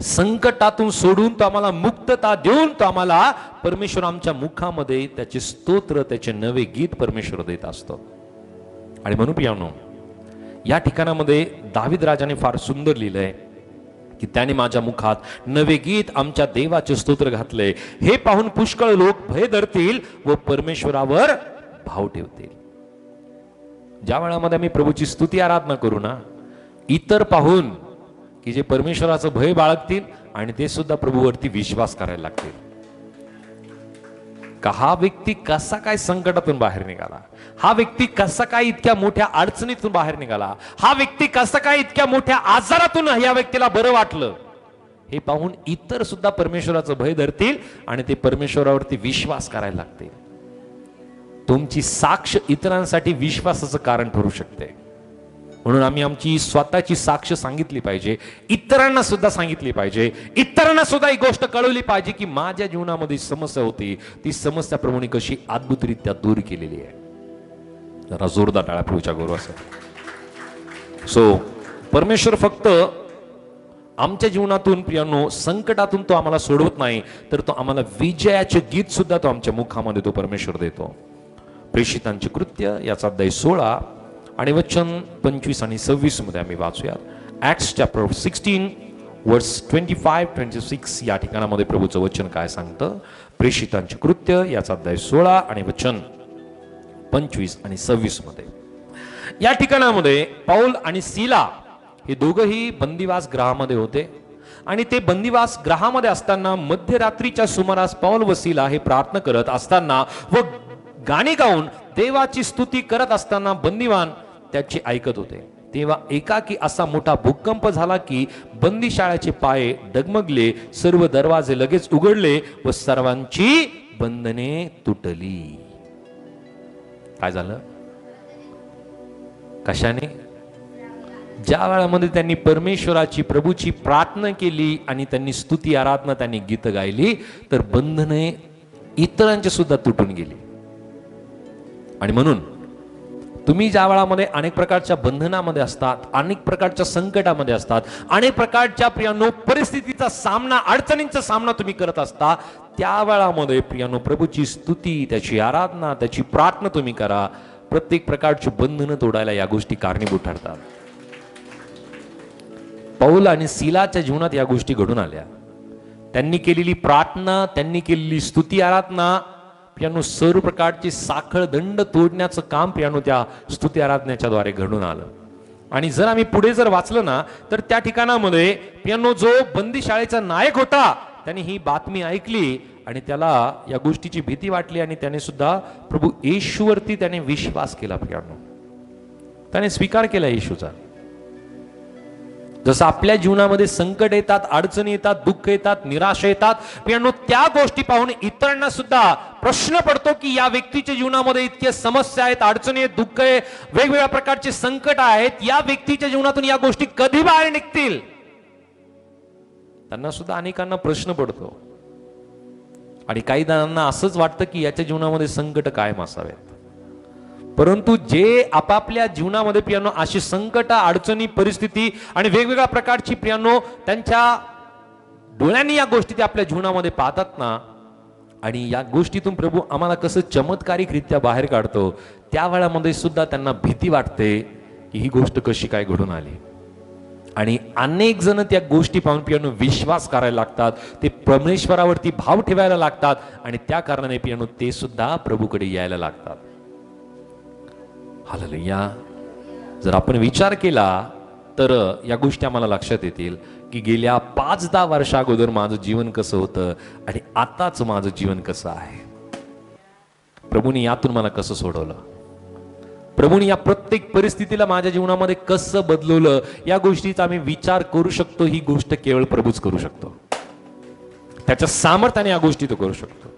संकटातून सोडून तो आम्हाला मुक्तता देऊन तो आम्हाला परमेश्वर आमच्या मुखामध्ये त्याचे स्तोत्र त्याचे नवे गीत परमेश्वर देत असतो. आणि म्हणून पियानो या ठिकाणामध्ये दावीद राजाने फार सुंदर लिहिलंय की त्याने माझ्या मुखात नवे गीत आमच्या देवाचे स्तोत्र घातले. हे पाहून पुष्कळ लोक भय धरतील व परमेश्वरावर भाव ठेवतील. ज्या वेळामध्ये आम्ही प्रभूची स्तुती आराधना करू ना, इतर पाहून की जे परमेश्वराचं भय बाळगतील आणि ते सुद्धा प्रभूवरती विश्वास करायला लागतील. का हा व्यक्ती कसा काय संकटातून बाहेर निघाला, हा व्यक्ती कसा काय इतक्या मोठ्या अडचणीतून बाहेर निघाला, हा व्यक्ती कसा काय इतक्या मोठ्या आजारातून या व्यक्तीला बरं वाटलं, हे पाहून इतर सुद्धा परमेश्वराचं भय धरतील आणि ते परमेश्वरावरती विश्वास करायला लागतील. तुमची साक्ष इतरांसाठी विश्वासाचं कारण ठरू शकते. म्हणून आम्ही आमची स्वतःची साक्ष सांगितली पाहिजे, इतरांना सुद्धा सांगितली पाहिजे, इतरांना सुद्धा ही गोष्ट कळवली पाहिजे की माझ्या जीवनामध्ये समस्या होती, ती समस्या प्रभूने कशी अद्भुतरित्या दूर केलेली आहे. जरा जोरदार टाळ्या प्रभूच्या गौरवासाठी. सो परमेश्वर फक्त आमच्या जीवनातून प्रियानो संकटातून तो आम्हाला सोडवत नाही, तर तो आम्हाला विजयाचे गीत सुद्धा तो आमच्या मुखामध्ये तो परमेश्वर देतो. प्रेषितांचे कृत्य याचा अध्याय 16 आणि वचन 25 आणि 26 मध्ये आम्ही वाचूया. ऍक्ट्स चॅप्टर 16 वर्स 25-26 या ठिकाणामध्ये प्रभूचं वचन काय सांगतं? प्रेषितांचे कृत्य याचा अध्याय 16 आणि वचन 25 आणि 26 मध्ये. या ठिकाणामध्ये पौल आणि सीला हे दोघंही बंदिवास गृहामध्ये होते आणि ते बंदिवास गृहामध्ये असताना मध्यरात्रीच्या सुमारास पौल व सीला हे प्रार्थना करत असताना व गाणी गाऊन देवाची स्तुती करत असताना बंदिवान त्याची ऐकत होते. तेव्हा एकाकी असा मोठा भूकंप झाला की बंदीशाळाचे पाय डगमगले, सर्व दरवाजे लगेच उघडले व सर्वांची बंधने तुटली. काय झालं? कशाने? ज्या वेळामध्ये त्यांनी परमेश्वराची प्रभूची प्रार्थना केली आणि त्यांनी स्तुती आराधना त्यांनी गीत गायली, तर बंधने इतरांची सुद्धा तुटून गेली. आणि म्हणून तुम्ही ज्या वेळामध्ये अनेक प्रकारच्या बंधनामध्ये असतात, अनेक प्रकारच्या संकटामध्ये असतात, अनेक प्रकारच्या प्रियानो परिस्थितीचा सामना, अडचणींचा सामना तुम्ही करत असता, त्या वेळामध्ये प्रियानो प्रभूची स्तुती त्याची आराधना त्याची प्रार्थना तुम्ही करा. प्रत्येक प्रकारची बंधनं तोडायला या गोष्टी कारणीभूत ठरतात. पौल आणि सीलाच्या जीवनात या गोष्टी घडून आल्या. त्यांनी केलेली प्रार्थना त्यांनी केलेली स्तुती आराधना प्रियानो सर्व प्रकारची साखळ दंड तोडण्याचं काम प्रियानो त्या स्तुती आराधनेच्या द्वारे घडून आलं. आणि जर आम्ही पुढे जर वाचलं ना तर त्या ठिकाणामध्ये प्रियानो जो बंदीशाळेचा नायक होता त्याने ही बातमी ऐकली आणि त्याला या गोष्टीची भीती वाटली आणि त्याने सुद्धा प्रभू येशूवरती त्याने विश्वास केला. प्रियानो त्याने स्वीकार केला येशूचा. जसं आपल्या जीवनामध्ये संकट येतात, अडचणी येतात, दुःख येतात, निराशा येतात, प्रियांनो त्या गोष्टी पाहून इतरांना सुद्धा प्रश्न पडतो की या व्यक्तीच्या जीवनामध्ये इतके समस्या आहेत, अडचणी आहेत, दुःख आहे, वेगवेगळ्या प्रकारचे संकट आहेत, या व्यक्तीच्या जीवनातून या गोष्टी कधी बाहेर निघतील? त्यांना सुद्धा अनेकांना प्रश्न पडतो. आणि काही जणांना असंच वाटतं की याच्या जीवनामध्ये संकट कायम असावेत. परंतु जे आपापल्या जीवनामध्ये प्रियांनो अशी संकट, अडचणी, परिस्थिती आणि वेगवेगळ्या प्रकारची प्रियांनो त्यांच्या डोळ्यांनी या गोष्टी ते आपल्या जीवनामध्ये पाहतात ना, आणि या गोष्टीतून प्रभू आम्हाला कसं चमत्कारिकरित्या बाहेर काढतो, त्या वेळामध्ये सुद्धा त्यांना भीती वाटते की ही गोष्ट कशी काय घडून आली. आणि अनेक जण त्या गोष्टी पाहून प्रियांनो विश्वास करायला लागतात, ते परमेश्वरावरती भाव ठेवायला लागतात, आणि त्या कारणाने प्रियांनो ते सुद्धा प्रभूकडे यायला लागतात. हालेलुया. जर आपण विचार केला तर या गोष्टी आम्हाला लक्षात येतील की गेल्या 5-10 वर्षा अगोदर माझं जीवन कसं होतं आणि आताच माझं जीवन कसं आहे. प्रभूने यातून मला कसं सोडवलं, प्रभूने या प्रत्येक परिस्थितीला माझ्या जीवनामध्ये कसं बदलवलं, या गोष्टीचा आम्ही विचार करू शकतो. ही गोष्ट केवळ प्रभूच करू शकतो, त्याच्या सामर्थ्याने या गोष्टी तो करू शकतो.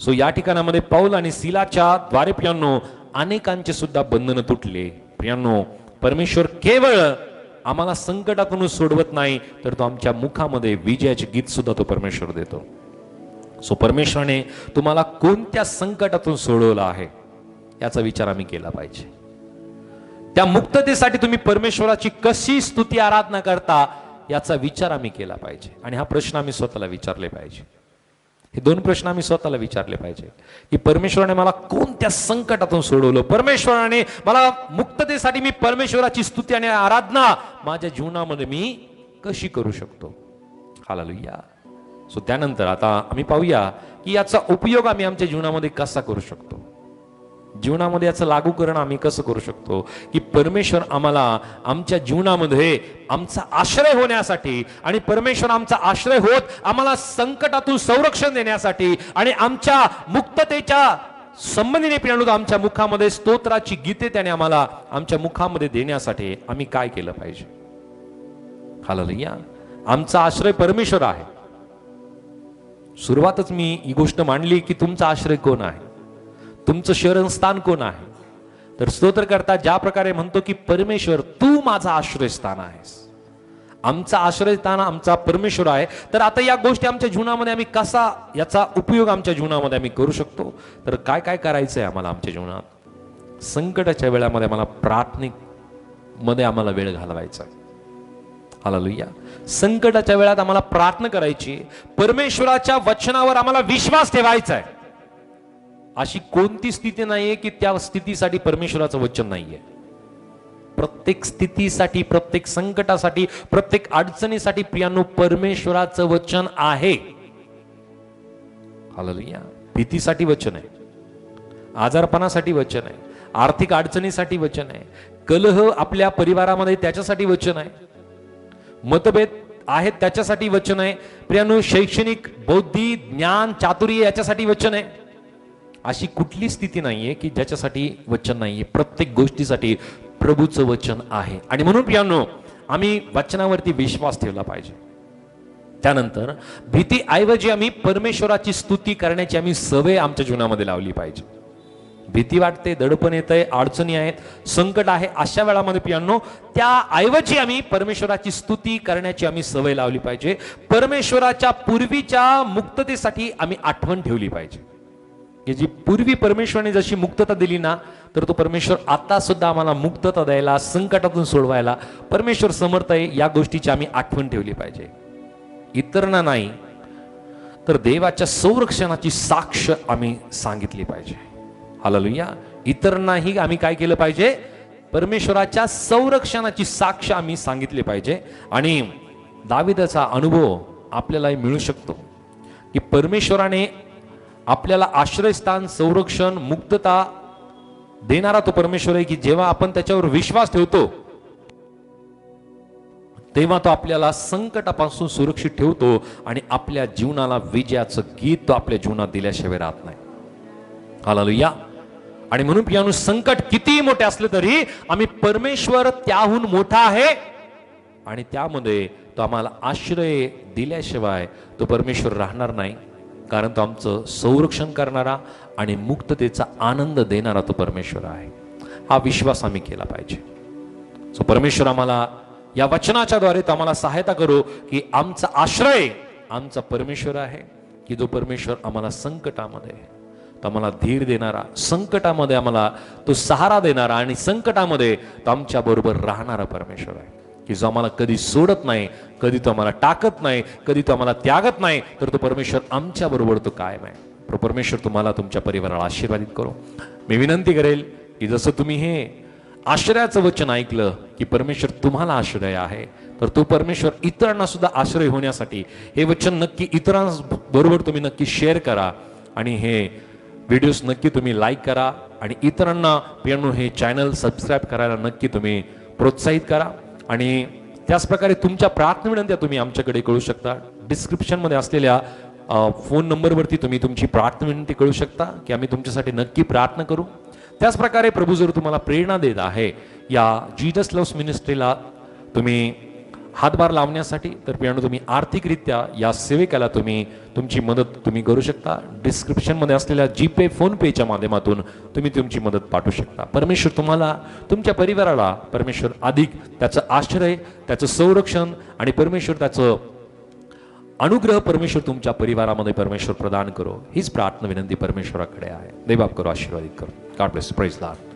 सो या ठिकाणामध्ये पौल आणि सिलाच्या द्वारे प्रियांनो अनेकांचे सुद्धा बंधन तुटले. प्रियांनो परमेश्वर केवळ आम्हाला संकटातून सोडवत नाही, तर तो आमच्या मुखामध्ये विजयाचे गीत सुद्धा तो परमेश्वर देतो. सो परमेश्वराने तुम्हाला कोणत्या संकटातून सोडवलं आहे याचा विचार आम्ही केला पाहिजे. त्या मुक्ततेसाठी तुम्ही परमेश्वराची कशी स्तुती आराधना करता याचा विचार आम्ही केला पाहिजे. आणि हा प्रश्न आम्ही स्वतःला विचारले पाहिजे. हे 2 प्रश्न आम्ही स्वतःला विचारले पाहिजे की परमेश्वराने मला कोणत्या संकटातून सोडवलं, परमेश्वराने मला मुक्ततेसाठी मी परमेश्वराची स्तुती आणि आराधना माझ्या जीवनामध्ये मी कशी करू शकतो. हालेलुया. सो त्यानंतर आता आम्ही पाहूया की याचा उपयोग आम्ही आमच्या जीवनामध्ये कसा करू शकतो, जीवनामध्ये याचं लागू करणं आम्ही कसं करू शकतो, की परमेश्वर आम्हाला आमच्या जीवनामध्ये आमचा आश्रय होण्यासाठी आणि परमेश्वर आमचा आश्रय होत आम्हाला संकटातून संरक्षण देण्यासाठी आणि आमच्या मुक्ततेच्या संबंधीने प्रियांनो आमच्या मुखामध्ये स्तोत्राची गीते त्याने आम्हाला आमच्या मुखामध्ये देण्यासाठी आम्ही काय केलं पाहिजे. हालेलुया. आमचा आश्रय परमेश्वर आहे. सुरुवातच मी ही गोष्ट मांडली की तुमचा आश्रय कोण आहे, तुमचं शरणस्थान कोण आहे. तर स्तोत्रकर्ता ज्या प्रकारे म्हणतो की परमेश्वर तू माझा आश्रयस्थान आहेस, आमचा आश्रयस्थान आमचा परमेश्वर आहे. तर आता या गोष्टी आमच्या जीवनामध्ये आम्ही कसा याचा उपयोग आमच्या जीवनामध्ये आम्ही करू शकतो. तर काय काय करायचंय आम्हाला आमच्या जीवनात. संकटाच्या वेळामध्ये आम्हाला प्रार्थनिक मध्ये आम्हाला वेळ घालवायचा. हालेलुया. संकटाच्या वेळात आम्हाला प्रार्थना करायची, परमेश्वराच्या वचनावर आम्हाला विश्वास ठेवायचा आहे. अशी कोणती स्थिती नाहीये की त्या स्थितीसाठी परमेश्वराचं वचन नाहीये. प्रत्येक स्थितीसाठी, प्रत्येक संकटासाठी, प्रत्येक अडचणीसाठी प्रियांनो परमेश्वराचं वचन आहे. हालेलुया. भीतीसाठी वचन आहे, आजारपणासाठी वचन आहे, आर्थिक अडचणीसाठी वचन आहे, कलह आपल्या परिवारामध्ये त्याच्यासाठी वचन आहे, मतभेद आहेत त्याच्यासाठी वचन आहे, प्रियांनो शैक्षणिक, बौद्धिक, ज्ञान, चातुर्य याच्यासाठी वचन आहे. अशी कुठली स्थिती नाहीये की ज्याच्यासाठी वचन नाहीये. प्रत्येक गोष्टीसाठी प्रभूचं वचन आहे. आणि म्हणून प्रियांनो आम्ही वचनावरती विश्वास ठेवला पाहिजे. त्यानंतर भीती ऐवजी आम्ही परमेश्वराची स्तुती करण्याची आम्ही सवय आमच्या जीवनामध्ये लावली पाहिजे. भीती वाटते, दडपण येतंय, अडचणी आहेत, संकट आहे, अशा वेळामध्ये प्रियांनो त्या ऐवजी आम्ही परमेश्वराची स्तुती करण्याची आम्ही सवय लावली पाहिजे. परमेश्वराच्या पूर्वीच्या मुक्ततेसाठी आम्ही आठवण ठेवली पाहिजे की जी पूर्वी परमेश्वराने जशी मुक्तता दिली ना, तर तो परमेश्वर आता सुद्धा आम्हाला मुक्तता द्यायला, संकटातून सोडवायला परमेश्वर समर्थ आहे. या गोष्टीची आम्ही आठवण ठेवली पाहिजे. इतरांना नाही तर देवाच्या संरक्षणाची साक्ष आम्ही सांगितली पाहिजे. हालेलुया. इतरांनाही आम्ही काय केलं पाहिजे, परमेश्वराच्या संरक्षणाची साक्ष आम्ही सांगितली पाहिजे. आणि दाविदाचा अनुभव आपल्याला मिळू शकतो की परमेश्वराने आपल्याला आश्रयस्थान, संरक्षण, मुक्तता देणारा तो परमेश्वर आहे की जेव्हा आपण त्याच्यावर विश्वास ठेवतो तेव्हा तो आपल्याला संकटापासून सुरक्षित ठेवतो आणि आपल्या जीवनाला विजयाचं गीत तो आपल्या जीवनात दिल्याशिवाय राहत नाही. हालेलुया. आणि म्हणून प्रियांनो संकट किती मोठे असले तरी आम्ही परमेश्वर त्याहून मोठा आहे आणि त्यामध्ये तो आम्हाला आश्रय दिल्याशिवाय तो परमेश्वर राहणार नाही, कारण तो आमचं संरक्षण करणारा आणि मुक्ततेचा आनंद देणारा तो परमेश्वर आहे. हा विश्वास आम्ही केला पाहिजे. सो परमेश्वर आम्हाला या वचनाच्या द्वारे तो आम्हाला सहायता करू की आमचा आश्रय आमचा परमेश्वर आहे, की जो परमेश्वर आम्हाला संकटामध्ये तो आम्हाला धीर देणारा, संकटामध्ये आम्हाला तो सहारा देणारा आणि संकटामध्ये तो आमच्या बरोबर राहणारा परमेश्वर आहे, की जो आम्हाला कधी सोडत नाही, कधी तो आम्हाला टाकत नाही, कधी तो आम्हाला त्यागत नाही, तर तो परमेश्वर आमच्या बरोबर तो कायम आहे. तो परमेश्वर तुम्हाला तुमच्या परिवाराला आशीर्वादित करो. मी विनंती करेल की जसं तुम्ही हे आश्रयाचं वचन ऐकलं की परमेश्वर तुम्हाला आश्रय आहे, तर तो परमेश्वर इतरांना सुद्धा आश्रय होण्यासाठी हे वचन नक्की इतरांबरोबर तुम्ही नक्की शेअर करा आणि हे व्हिडिओज नक्की तुम्ही लाईक करा आणि इतरांना पियानो हे चॅनल सबस्क्राईब करायला नक्की तुम्ही प्रोत्साहित करा. आणि त्याचप्रकारे तुमच्या प्रार्थना विनंत्या तुम्ही आमच्याकडे कळू शकता. डिस्क्रिप्शनमध्ये असलेल्या फोन नंबरवरती तुम्ही तुमची प्रार्थना विनंती कळू शकता की आम्ही तुमच्यासाठी नक्की प्रार्थना करू. त्याचप्रकारे प्रभू जर तुम्हाला प्रेरणा देत आहे या जीजस लव्स मिनिस्ट्रीला तुम्ही हातभार लावण्यासाठी, तर पियानो तुम्ही आर्थिकरित्या या सेवेकाला तुम्ही तुमची मदत तुम्ही करू शकता. डिस्क्रिप्शनमध्ये असलेल्या जीपे फोनपेच्या माध्यमातून तुम्ही तुमची मदत पाठवू शकता. परमेश्वर तुम्हाला तुमच्या परिवाराला परमेश्वर अधिक त्याचं आश्रय, त्याचं संरक्षण आणि परमेश्वर त्याचं अनुग्रह परमेश्वर तुमच्या परिवारामध्ये परमेश्वर प्रदान करो. हीच प्रार्थना विनंती परमेश्वराकडे आहे. देवबाप करो, आशीर्वादित करो. God bless. Praise Lord.